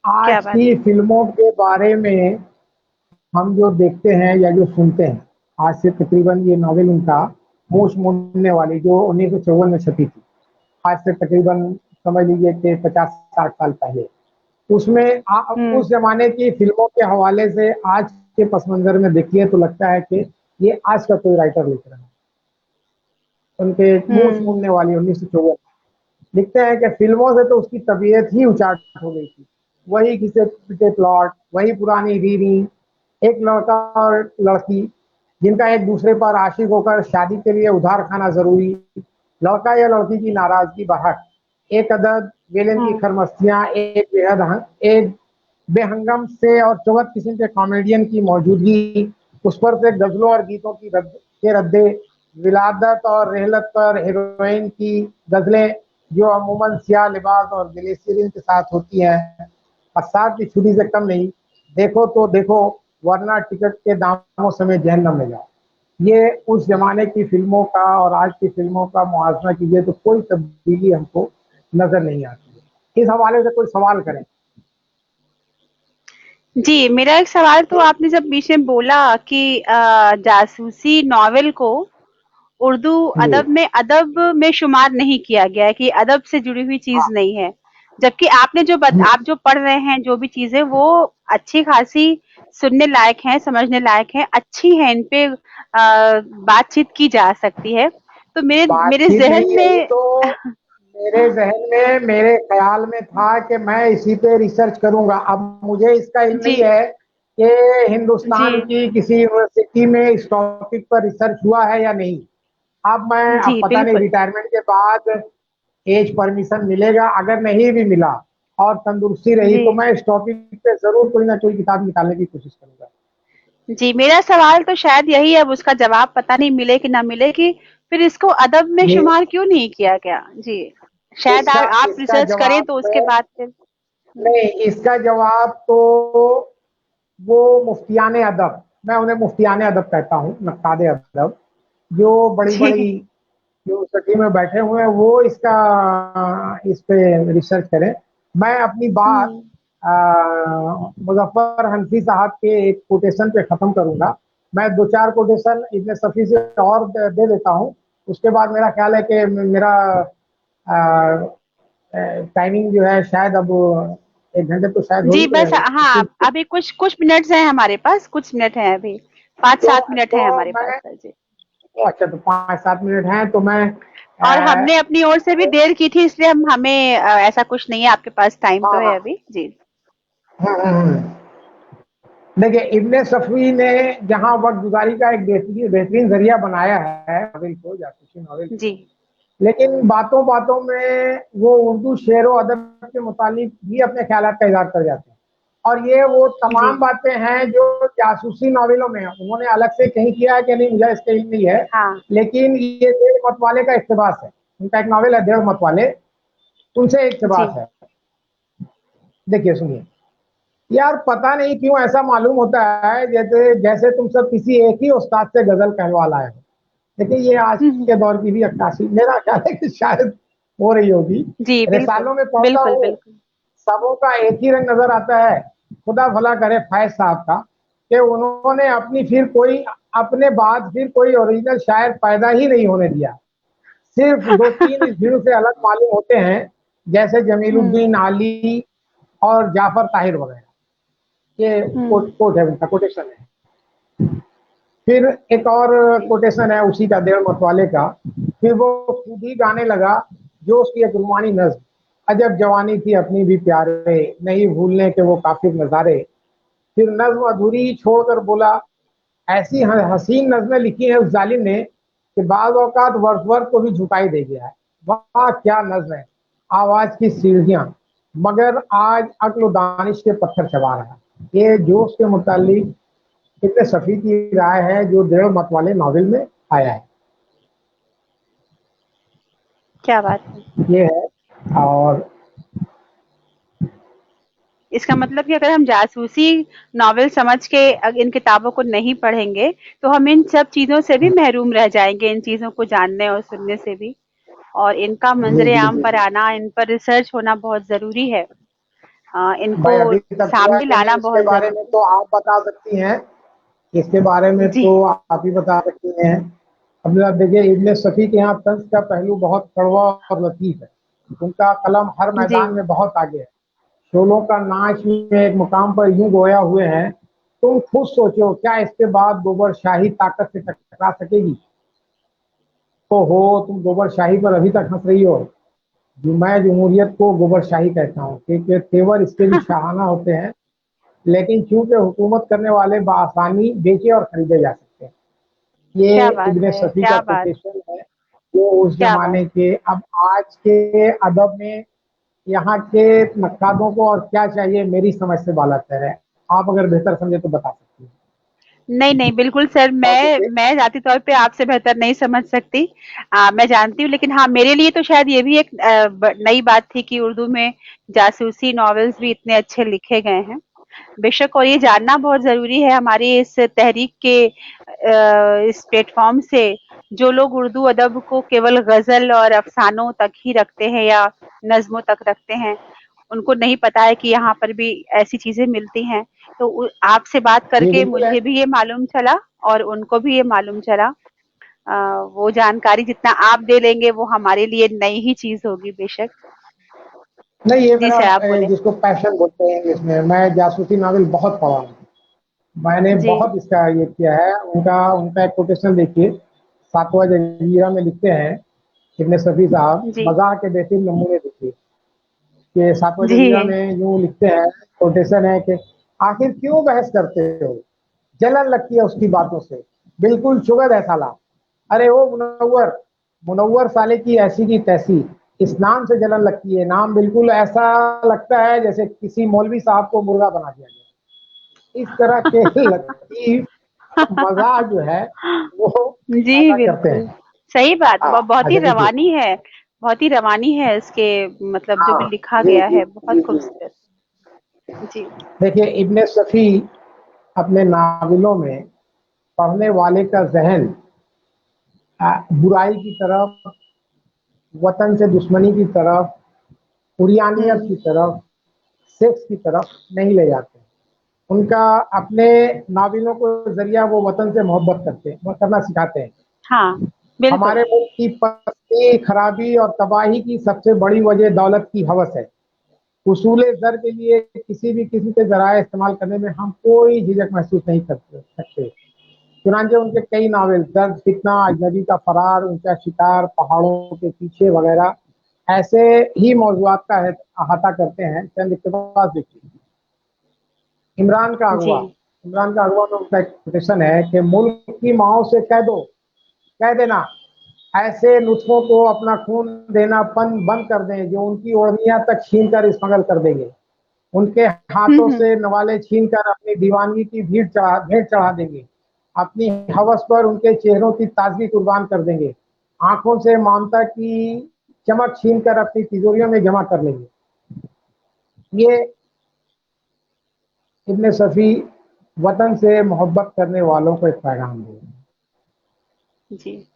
क्या आज बात की है। फिल्मों के बारे में हम जो देखते हैं या जो सुनते हैं, आज से तकरीबन ये नावल उनका मूछ मुड़ने वाली जो 1954 में छपी थी, आज से तकरीबन समझ लीजिए कि 50-60 साल पहले, उसमें उस जमाने की फिल्मों के हवाले से आज के पस मंजर में देखिए तो लगता है कि ये आज का कोई राइटर लिख रहा है। उनके मूछ मुड़ने वाली 1954 लिखते हैं कि फिल्मों से तो उसकी तबीयत ही उचाट हो गई थी। वही घिसे पिटे प्लॉट, वही पुरानी रीरी, एक लड़का और लड़की जिनका एक दूसरे पर आशिक होकर शादी के लिए उधार खाना जरूरी, लड़का या लड़की की नाराजगी बहक, एक अदद विलेन की खरमस्तियां, एक बेहंगम से और चौगत किस्म के कॉमेडियन की मौजूदगी, उस पर से गजलों और गीतों के रद्दे, विलादत और रहलत पर हीरोइन की गजलें जो अमूमन सियाह लिबास और ग्लिसरीन के साथ होती हैं, और साथ की छुरी से कम नहीं, देखो तो देखो वरना टिकट के दामों समेत जहन्नम में जाओ। ये उस जमाने की फिल्मों का और आज की फिल्मों का मुआवजा कीजिए तो कोई तब्दीली हमको नजर नहीं आती है। इस हवाले से कोई सवाल करें? जी, मेरा एक सवाल, तो आपने जब बीच में बोला कि जासूसी नॉवेल को उर्दू अदब में शुमार नहीं किया गया है, कि अदब से जुड़ी हुई चीज नहीं है, जबकि आप जो पढ़ रहे हैं जो भी चीजें वो अच्छी खासी सुनने लायक हैं, समझने लायक हैं, अच्छी हैं, इन पे बातचीत की जा सकती है। तो मेरे मेरे बातचीत जहन नहीं, यही में तो मेरे जहन में, मेरे ख्याल में था कि मैं इसी पे रिसर्च करूंगा। अब मुझे इसका इल्म जी नहीं है कि जी हिंदुस्तान की किसी यूनिवर्सिटी में इस टॉपिक पर रिसर्च हुआ है या नहीं। अब जी पता नहीं बिल्कुल। रिटायरमेंट के बाद एज परमिशन मिलेगा, अगर नहीं भी मिला और तंदुरुस्ती रही जी तो मैं इस टॉपिक पे जरूर कोई ना कोई किताब निकालने की कोशिश करूंगा। जी, मेरा सवाल तो शायद यही है, अब उसका जवाब पता नहीं मिले कि ना मिले, कि फिर इसको अदब में ये शुमार क्यों नहीं किया गया? जी, शायद इसका आप इसका रिसर्च करें जवाब तो उसके है, बाद फिर। नहीं, इसका जवाब तो वो मुफ्तियाने अदब, मैं उन्हें मुफ्तियाने अदब कहता हूँ, नक्कादे अदब, जो बड़ी बड़ी जी जो उस टीम में बैठे हुए हैं वो इसका इस पे रिसर्च करें। मैं अपनी बात हम्म। मुजफ्फर हनफी साहब के एक कोटेशन पे खत्म करूंगा। मैं दो चार कोटेशन इतने सफी से और दे देता हूँ। उसके बाद मेरा ख्याल है कि मेरा टाइमिंग जो है शायद अब 1 घंटे तो शायद हो जी ही बस, गए हाँ, अभी कुछ कुछ मिनट्स हैं हमारे पास, कुछ मिनट हैं अभी, 5-7 मिनट तो है हमारे पास मैं सर जी। अच्छा तो 5-7 मिनट हैं तो मैं और अ, हमने अपनी ओर से भी देर की थी, इसलिए हमें ऐसा कुछ नहीं है, आपके पास टाइम तो है हाँ अभी जी। हाँ देखिए इब्ने सफवी ने जहाँ वक्त गुजारी का एक बेहतरीन बेहतरीन जरिया बनाया है नॉवेल को, जासूसी नॉवेल जी। को, लेकिन बातों बातों में वो उर्दू शेर व अदब के मुतालिक भी अपने ख्यालात का इजहार कर जाते हैं। और ये वो जी। तमाम बातें हैं जो जासूसी नॉवेलों में है। उन्होंने अलग से कहीं किया है कि नहीं मुझे इसका इल्म नहीं है, हाँ। लेकिन ये डेढ़ मत वाले का इकतबास है। उनका एक नॉवेल है डेढ़ मत वाले, उनसे जी। इकतबास है। देखिए सुनिए, यार पता नहीं क्यों ऐसा मालूम होता है जैसे जैसे तुम सब किसी एक ही उस्ताद से गजल कहलवा लाए हो। देखिए ये आज हम्म। के दौर की भी अक्कासी मेरा ख्याल है कि शायद हो रही होगी। जी बिल्कुल। रिसालों में पढ़ता बिल्कुल हूँ, बिल्कुल। सबों का एक ही रंग नजर आता है। खुदा भला करे फैज साहब का कि उन्होंने अपनी फिर कोई अपने बाद फिर कोई ओरिजिनल शायर पैदा ही नहीं होने दिया। सिर्फ दो तीन इस भीड़ से अलग मालूम होते हैं, जैसे हम्म। जमीलुद्दीन आली और जाफर ताहिर वगैरह। ये हम्म। कोट है उनका, कोटेशन है। फिर एक और जी। कोटेशन है उसी का डेढ़ मत वाले का। फिर वो खुद ही गाने लगा जो उसकी एक रुमानी नज्म, अजब जवानी थी अपनी भी प्यारे, नहीं भूलने के वो काफिर नजारे। फिर नज्म अधूरी छोड़कर बोला, ऐसी हसीन नज्में लिखी हैं उस जालिम ने कि बाज़ औकात वर्dsworth को भी झुकाई दे गया है। वाह क्या नज्म है, आवाज की सीढ़ियां, मगर आज अक्ल दानिश के पत्थर चबा रहा है। ये जोश के मुतालिक इतने सफी की राय है जो डेढ़ मत वाले नॉवेल में आया है। क्या बात है। ये है। और इसका मतलब कि अगर हम जासूसी नॉवेल समझ के इन किताबों को नहीं पढ़ेंगे, तो हम इन सब चीजों से भी महरूम रह जाएंगे, इन चीजों को जानने और सुनने से भी। और इनका जी मंजरे जी आम जी पर आना, इन पर रिसर्च होना बहुत जरूरी है। इनको भाई अभी तक हुआ सामने कि नहीं लाना इसके बहुत बारे में जरूरी तो आप बता सकती हैं। इसके बारे में है जी। तो आप ही बता सकती हैं। अब जरा देखिए इब्ने सफी के यहाँ तंज का पहलू बहुत कड़वा और लतीफ है। उनका कलम हर जी। मैदान में बहुत आगे है। शोलों का नाच में एक मुकाम पर यूं गोया हुए हैं, तुम खुद सोचो क्या इसके बाद गोबर शाही ताकत से टकरा सकेगी। तो हो तुम गोबर शाही पर अभी तक हंस रही हो। जो मैं जमहूरियत को गोबर शाही कहता हूँ क्योंकि तेवर इसके भी शाहाना होते हैं, लेकिन चूंकि हुकूमत करने वाले बआसानी बेचे और खरीदे जा सकते हैं। ये क्या बात इब्ने है, सफी का क्या बात। कोटेशन है जो उस क्या बात। जमाने के। अब आज के अदब में यहाँ के नक्कादों को और क्या चाहिए मेरी समझ से बाला तर है। आप अगर बेहतर समझे तो बता सकती हैं। नहीं नहीं, बिल्कुल सर, और मैं देखिए मैं जाती तौर पे आपसे बेहतर नहीं समझ सकती। मैं जानती हूँ, लेकिन हाँ, मेरे लिए तो शायद ये भी एक नई बात थी कि उर्दू में जासूसी नॉवेल्स भी इतने अच्छे लिखे गए हैं। बेशक, और ये जानना बहुत ज़रूरी है हमारी इस तहरीक के इस प्लेटफ़ॉर्म से। जो लोग उर्दू अदब को केवल ग़ज़ल और अफ़सानों तक ही रखते हैं या नज़्मों तक रखते हैं, उनको नहीं पता है कि यहाँ पर भी ऐसी चीज़ें मिलती हैं। तो आपसे बात जी करके बिल्कुल है। मुझे भी ये मालूम चला और उनको भी ये मालूम चला। वो जानकारी जितना आप दे लेंगे वो हमारे लिए नई ही चीज़ होगी बेशक। नहीं ये जी मेरा सर, आप बोले। जिसको पैशन बोलते हैं इंग्लिश में, मैं जासूसी नावल बहुत पढ़ा हूँ। मैंने जी। बहुत इसका ये किया है। उनका उनका एक कोटेशन देखिए, सातवां जजीरा में लिखते हैं इब्ने सफी साहब, जी। मज़ाह के बेहतरीन नमूने देखिए कि सातवां जी। जजीरा में यूं लिखते हैं, कोटेशन है कि आखिर क्यों बहस करते हो, जलन लगती है उसकी बातों से, बिल्कुल शुगद है साला। अरे ओ मुनव्वर, मुनव्वर साले की ऐसी की तैसी, इस नाम से जलन लगती है। नाम बिल्कुल ऐसा लगता है जैसे किसी मौलवी साहब को मुर्गा बना दिया गया। इस तरह के लतीफ मजाक जो है वो जी, पैदा करते बिल्कुल। हैं। सही बात, हाँ बहुत ही अच्छा देखिए। रवानी है, बहुत ही रवानी है इसके, मतलब जो भी हाँ लिखा जी गया जी है, बहुत जी जी। खूबसूरत। जी। देखिए इब्ने सफी अपने नावलों में पढ़ने वाले का जहन बुराई की तरफ, वतन से दुश्मनी की तरफ, उरियानियत हम्म। की तरफ, सेक्स की तरफ नहीं ले जाते। उनका अपने नाविलों को जरिया वो वतन से मोहब्बत करते हैं, करना सिखाते हैं। हाँ, बिल्कुल। हमारे मुल्क की पस्ती, खराबी और तबाही की सबसे बड़ी वजह दौलत की हवस है। उसूल ज़र के लिए किसी भी किस्म के ज़राए इस्तेमाल करने में हम कोई झिझक महसूस नहीं कर सकते। चुनांचे उनके कई नावल दर्द, फितना, अजनबी का फरार, उनका शिकार, पहाड़ों के पीछे वगैरह ऐसे ही मौजूआत का अहाता करते हैं। चंद इक़्तिबास देखिए। इमरान का जी। अगवा। इमरान का अगवा में उनका एक कोटेशन है कि मुल्क की माओ से कह दो, कह देना ऐसे नुस्खों को अपना खून देना बंद कर दें जो उनकी ओढ़नियां तक छीन कर स्मगल कर देंगे। उनके हाथों हम्म। से नवाले छीन कर अपनी दीवानगी की भेंट चढ़ा देंगे। अपनी हवस पर उनके चेहरों की ताजगी कुर्बान कर देंगे। आंखों से ममता की चमक छीन कर अपनी तिजोरियों में जमा कर लेंगे। ये इब्ने सफ़ी वतन से मोहब्बत करने वालों को एक पैगाम दे। जी।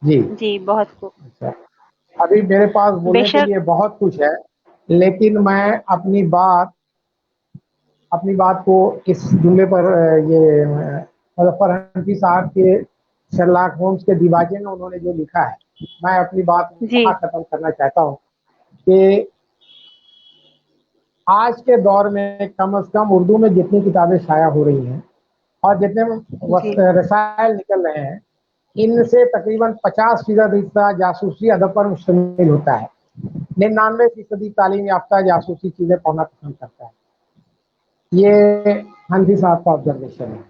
जी। जी, बहुत खूब। अच्छा, अभी मेरे पास बोलने के बेशक। लिए बहुत कुछ है, लेकिन मैं अपनी बात को इस जुमले पर ये मुज़फ़्फ़र हनफ़ी साहब के शर्लॉक होम्स के दिवाजे में उन्होंने जो लिखा है, मैं अपनी बात जी। वहाँ ख़त्म करना चाहता हूँ कि आज के दौर में कम से कम उर्दू में जितनी किताबें शाया हो रही हैं और जितने जी। रसायल निकल रहे हैं, इनसे तकरीबन 50% हिस्सा जासूसी अदब पर मुश्तमिल होता है। 99% तालीम याफ्ता जासूसी चीज़ें पढ़ना पसंद करता है। ये हनफी साहब का ऑब्जर्वेशन है।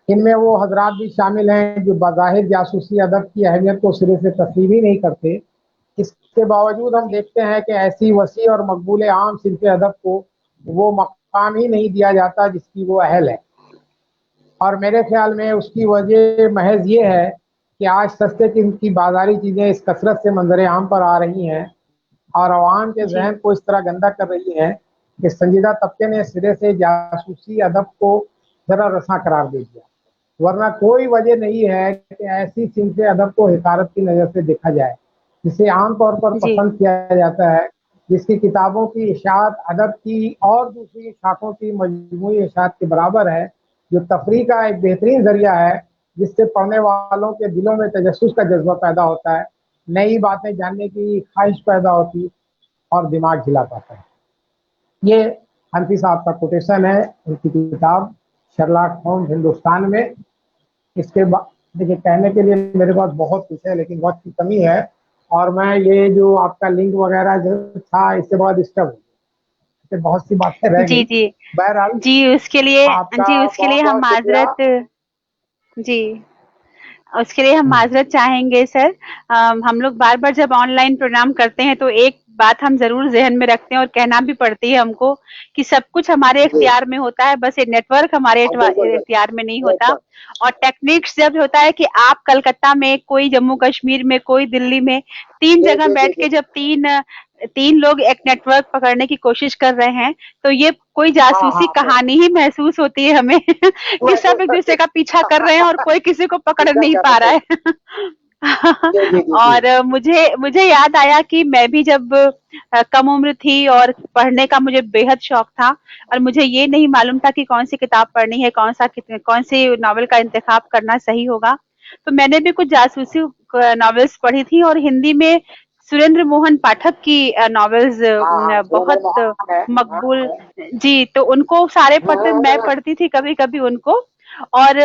इनमें वो हजरात भी शामिल हैं जो बज़ाहिर जासूसी अदब की अहमियत को सिरे से तस्लीम ही नहीं करते। इसके बावजूद हम देखते हैं कि ऐसी वसी और मकबूल आम सिनफ़ अदब को वो मकाम ही नहीं दिया जाता जिसकी वो अहल है। और मेरे ख्याल में उसकी वजह महज ये है कि आज सस्ते की बाज़ारी चीज़ें इस कसरत से मंजर आम पर आ रही हैं और अवाम के जी। जहन को इस तरह गंदा कर रही है कि संजीदा तबके ने सिरे से जासूसी अदब को ज़रा रसा करार दे दिया। वरना कोई वजह नहीं है कि ऐसी सिनफ़ अदब को हिकारत की नज़र से देखा जाए जिसे आम तौर पर जी। पसंद किया जाता है, जिसकी किताबों की इशाअत अदब की और दूसरी शाखों की मजमूई इशाअत के बराबर है, जो तफरीह का एक बेहतरीन ज़रिया है जिससे पढ़ने वालों के दिलों में तजस्सुस का जज्बा पैदा होता है, नई बातें जानने की ख्वाहिश पैदा होती और दिमाग हिला पाता है। ये हनफी साहब का कोटेशन है, उनकी किताब शर्लॉक होम्स हिंदुस्तान में। इसके बाद देखिए, कहने के लिए मेरे पास बहुत कुछ है लेकिन वक्त की कमी है और मैं ये जो आपका लिंक वगैरह जो था इससे बहुत डिस्टर्ब हो गया, बहुत सी बातें रह जी। गई। जी। बहरहाल जी, उसके लिए आपका जी, उसके लिए बहुत हम बहुत शुक्रिया। माज़रत जी। उसके लिए हम हम्म, माजरत चाहेंगे सर। हम लोग बार बार जब ऑनलाइन प्रोग्राम करते हैं तो एक बात हम जरूर जहन में रखते हैं और कहना भी पड़ती है हमको कि सब कुछ हमारे जी। इख्तियार में होता है, बस ये नेटवर्क हमारे हाँ, बिल्कुल इख्तियार में नहीं बिल्कुल होता। एकदम। और टेक्निक्स जब होता है कि आप कलकत्ता में, कोई जम्मू कश्मीर में, कोई दिल्ली में, तीन जी जगह जी जी बैठ जी। के जब तीन तीन लोग एक नेटवर्क पकड़ने की कोशिश कर रहे हैं तो ये कोई हाँ जासूसी हाँ कहानी ही महसूस होती है हमें कि सब महसूस एक करते दूसरे का पीछा कर रहे हैं और कोई किसी को पकड़ एकदम नहीं कर पा रहे रहा थे। है। जी जी जी जी। और मुझे मुझे याद आया कि मैं भी जब कम उम्र थी और पढ़ने का मुझे बेहद शौक था और मुझे ये नहीं मालूम था कि कौन सी किताब पढ़नी है, कौन सी नॉवेल का इंतखाब करना सही होगा, तो मैंने भी कुछ जासूसी नॉवेल्स पढ़ी थी और हिंदी में सुरेंद्र मोहन पाठक की नॉवेल्स हाँ हाँ, सुरेंद्र बहुत महान है। मकबूल। हाँ, जी, तो उनको सारे पढ़ते, मैं पढ़ती थी कभी-कभी उनको। और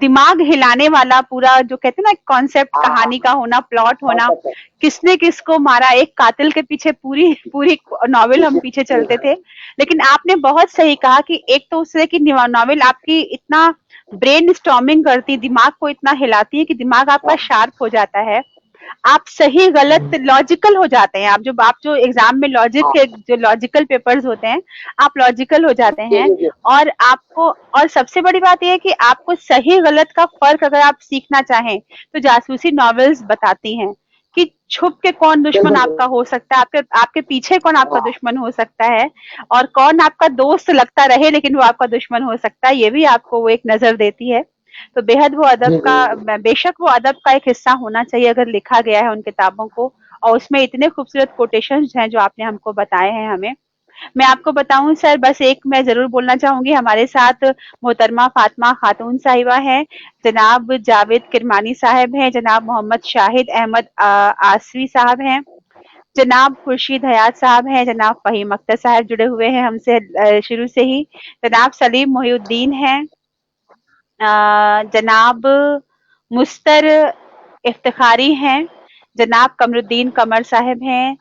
दिमाग हिलाने वाला पूरा जो कहते हैं ना कॉन्सेप्ट, हाँ हाँ कहानी का होना, प्लॉट हाँ, होना, सच है। किसने किसको मारा, एक कातिल के पीछे पूरी पूरी नॉवेल जी हम जी पीछे जी। चलते थे। लेकिन आपने बहुत सही कहा कि एक तो उससे कि नॉवेल आपकी इतना ब्रेन स्टॉर्मिंग करती, दिमाग को इतना हिलाती है कि दिमाग आपका शार्प हो जाता है। आप सही गलत लॉजिकल हो जाते हैं। आप जो एग्जाम में लॉजिक हाँ, के जो लॉजिकल पेपर्स होते हैं, आप लॉजिकल हो जाते जी हैं। जी जी। और आपको, और सबसे बड़ी बात यह है कि आपको सही गलत का फर्क अगर आप सीखना चाहें तो जासूसी नॉवेल्स बताती हैं कि छुप के कौन दुश्मन बिल्कुल आपका हो सकता है, आपके आपके पीछे कौन आपका हाँ दुश्मन हो सकता है, और कौन आपका दोस्त लगता रहे लेकिन वो आपका दुश्मन हो सकता है, ये भी आपको वो एक नजर देती है। तो बेहद वो अदब जी का, जी। बेशक वो अदब का एक हिस्सा होना चाहिए अगर लिखा गया है उन किताबों को, और उसमें इतने खूबसूरत कोटेशंस हैं जो आपने हमको बताए हैं हमें। मैं आपको बताऊं सर, बस एक मैं जरूर बोलना चाहूंगी, हमारे साथ मोहतरमा फातिमा खातून साहिबा हैं, जनाब जावेद किरमानी साहब हैं, जनाब मोहम्मद शाहिद अहमद आसवी साहब हैं, जनाब खुर्शीद हयात साहब हैं, जनाब फहीम अख्तर साहब जुड़े हुए हैं हमसे शुरू से ही, जनाब सलीम मोहिउद्दीन हैं, जनाब मुस्तर इफ्तिखारी हैं, जनाब कमरुद्दीन कमर साहब हैं,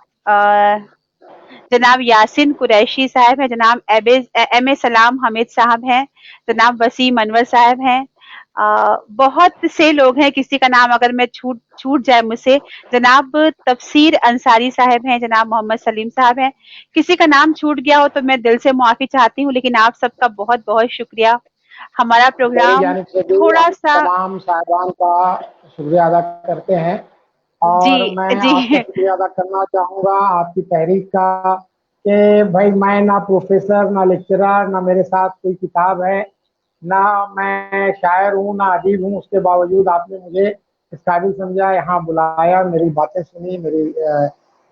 जनाब यासिन कुरैशी साहब हैं, जनाब एम ए सलाम हामिद साहब हैं, जनाब वसीम अनवर साहब हैं, बहुत से लोग हैं, किसी का नाम अगर मैं छूट छूट जाए मुझसे, जनाब तफसीर अंसारी साहब हैं, जनाब मोहम्मद सलीम साहब हैं, किसी का नाम छूट गया हो तो मैं दिल से मुआफी चाहती हूँ, लेकिन आप सबका बहुत बहुत शुक्रिया। हमारा मेरी प्रोग्राम जानिब से भी थोड़ा हम सा, तमाम साहिबान का शुक्रिया अदा करते हैं। जी और मैं जी आपका शुक्रिया अदा करना चाहूँगा आपकी तहरीक का, कि भाई मैं ना प्रोफेसर ना लेक्चरर ना मेरे साथ कोई किताब है, ना मैं शायर हूँ ना अदीब हूँ, उसके बावजूद आपने मुझे इस काबिल समझा, यहाँ बुलाया, मेरी बातें सुनी,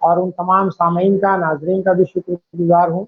और उन तमाम सामीन का, नाजरीन का भी शुक्रगुजार हूँ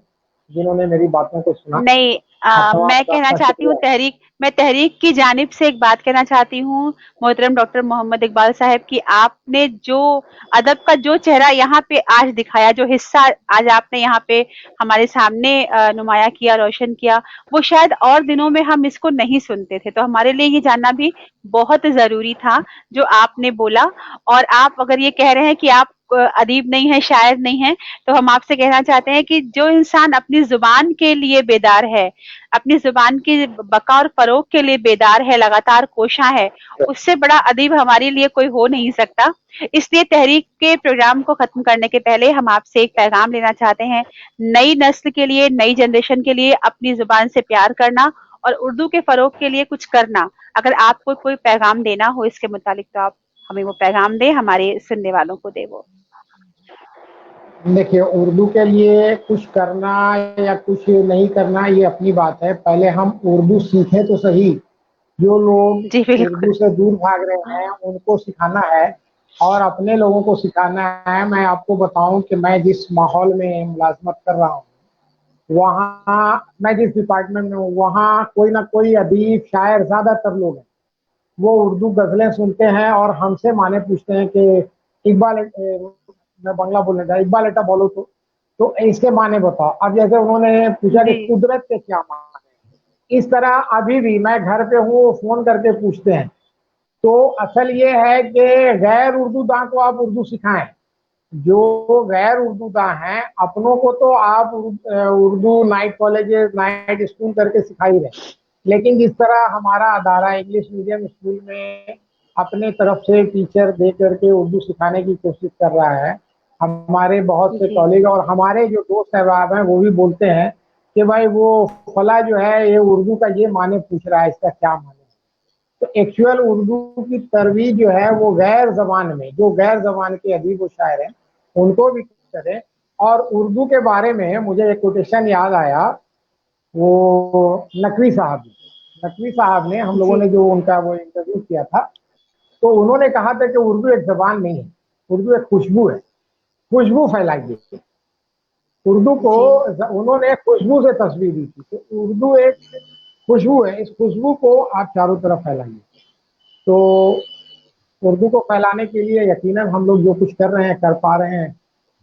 जिन्होंने मेरी बातों को सुना। नहीं, आप मैं तमाम कहना का चाहती हूँ, शुक्रिया। मैं तहरीक की जानिब से एक बात कहना चाहती हूँ, मोहतरम डॉक्टर मोहम्मद इकबाल साहब, कि आपने जो अदब का जो चेहरा यहाँ पे आज दिखाया, जो हिस्सा आज आपने यहाँ पे हमारे सामने नुमाया किया, रोशन किया, वो शायद और दिनों में हम इसको नहीं सुनते थे, तो हमारे लिए ये जानना भी बहुत जरूरी था जो आपने बोला। और आप अगर ये कह रहे हैं कि आप अदीब नहीं है, शायर नहीं है, तो हम आपसे कहना चाहते हैं कि जो इंसान अपनी जुबान के लिए बेदार है, अपनी जुबान की बका और फरोग के लिए बेदार है, लगातार कोशा है, उससे बड़ा अदीब हमारे लिए कोई हो नहीं सकता। इसलिए तहरीक के प्रोग्राम को खत्म करने के पहले हम आपसे एक पैगाम लेना चाहते हैं, नई नस्ल के लिए, नई जनरेशन के लिए अपनी जुबान से प्यार करना और उर्दू के फरोग के लिए कुछ करना। अगर आपको कोई पैगाम देना हो इसके मुतालिक, तो आप हमें वो पैगाम दें, हमारे सुनने वालों को दे वो। देखिए, उर्दू के लिए कुछ करना या कुछ नहीं करना ये अपनी बात है, पहले हम उर्दू सीखें तो सही। जो जी लोग बिल्कुल। उर्दू से दूर भाग रहे हैं उनको सिखाना है, और अपने लोगों को सिखाना है। मैं आपको बताऊं कि मैं जिस माहौल में मुलाजमत कर रहा हूँ, वहाँ मैं जिस डिपार्टमेंट में हूँ, वहाँ कोई ना कोई अदीब शायर ज्यादातर लोग हैं, वो उर्दू गजलें सुनते हैं और हमसे माने पूछते हैं कि इकबाल मैं बांग्ला बोलने था, इकबाल एटा बोलो तो इसके माने बताओ। अब जैसे उन्होंने पूछा कि जी कुदरत के क्या माने, इस तरह अभी भी मैं घर पे हूँ, फोन करके पूछते हैं। तो असल ये है कि गैर उर्दू दां को आप उर्दू सिखाएं, जो गैर उर्दू दां हैं अपनों को तो आप Urdu night colleges night school करके सिखा ही रहे, लेकिन जिस तरह हमारा अदारा इंग्लिश मीडियम स्कूल में अपने तरफ से टीचर दे करके उर्दू सिखाने की कोशिश कर रहा है, हमारे बहुत से जी कॉलेज और हमारे जो दोस्त अहबाब हैं वो भी बोलते हैं कि भाई वो फला जो है ये उर्दू का ये माने पूछ रहा है, इसका क्या माने। तो एक्चुअल उर्दू की तरवीज जो है वो गैर जबान में, जो गैर जबान के अदीब व शायर हैं उनको भी करें। और उर्दू के बारे में मुझे एक कोटेशन याद आया, वो नकवी साहब ने, हम लोगों जी ने जो उनका वो इंटरव्यू किया था, तो उन्होंने कहा था कि उर्दू एक जबान नहीं है, उर्दू एक खुशबू है, खुशबू फैलाइए। उर्दू को जी उन्होंने खुशबू से तस्वीर दी थी, तो उर्दू एक खुशबू है, इस खुशबू को आप चारों तरफ फैलाइए। तो उर्दू को फैलाने के लिए यकीनन हम लोग जो कुछ कर रहे हैं कर पा रहे हैं,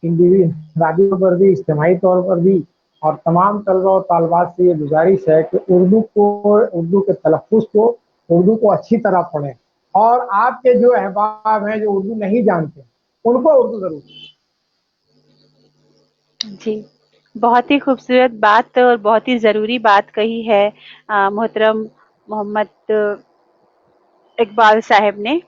इंडिविजुअली तौर पर भी, इज्तिमाई तौर पर भी। और तमाम तलबा और तालबात से ये गुजारिश है कि उर्दू के तलफ़ुज़ को, उर्दू को अच्छी तरह पढ़ें। और आपके जो अहबाब हैं जो उर्दू नहीं जानते, उनको उर्दू ज़रूर। जी, बहुत ही खूबसूरत बात और बहुत ही ज़रूरी बात कही है मोहतरम मोहम्मद इकबाल साहब ने।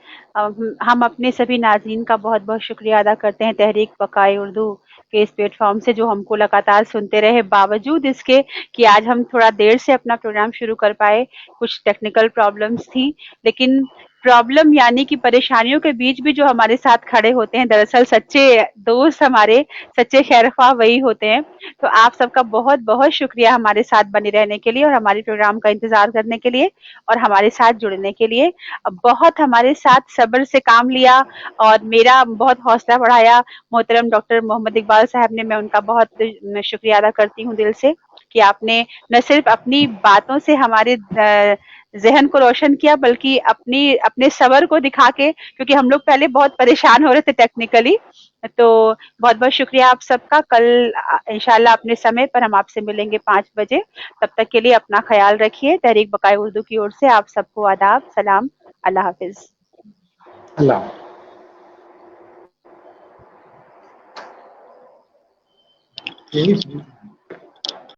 हम अपने सभी नाज़रीन का बहुत-बहुत शुक्रिया अदा करते हैं तहरीक बक़ाए उर्दू के इस प्लेटफ़ॉर्म से, जो हमको लगातार सुनते रहे, बावजूद इसके कि आज हम थोड़ा देर से अपना प्रोग्राम शुरू कर पाए, कुछ टेक्निकल प्रॉब्लम्स थी। लेकिन प्रॉब्लम यानी कि परेशानियों के बीच भी जो हमारे साथ खड़े होते हैं, दरअसल सच्चे दोस्त हमारे, सच्चे खैरख्वाह वही होते हैं। तो आप सबका बहुत बहुत शुक्रिया हमारे साथ बने रहने के लिए और हमारे प्रोग्राम का इंतजार करने के लिए और हमारे साथ जुड़ने के लिए। बहुत हमारे साथ सब्र से काम लिया और मेरा बहुत हौसला बढ़ाया मोहतरम डॉक्टर मोहम्मद इकबाल साहब ने। मैं उनका बहुत शुक्रिया अदा करती हूँ दिल से कि आपने न सिर्फ अपनी बातों से हमारे ज़हन को रोशन किया, बल्कि अपने सब्र को दिखा के, क्योंकि हम लोग पहले बहुत परेशान हो रहे थे टेक्निकली। तो बहुत-बहुत शुक्रिया आप सबका। कल इंशाल्लाह अपने समय पर हम आपसे मिलेंगे 5 बजे। तब तक के लिए अपना ख्याल रखिए। तहरीक बकाए उर्दू की ओर से आप सबको आदाब, सलाम, अल्लाह हाफ़िज़। अल्लाह। यही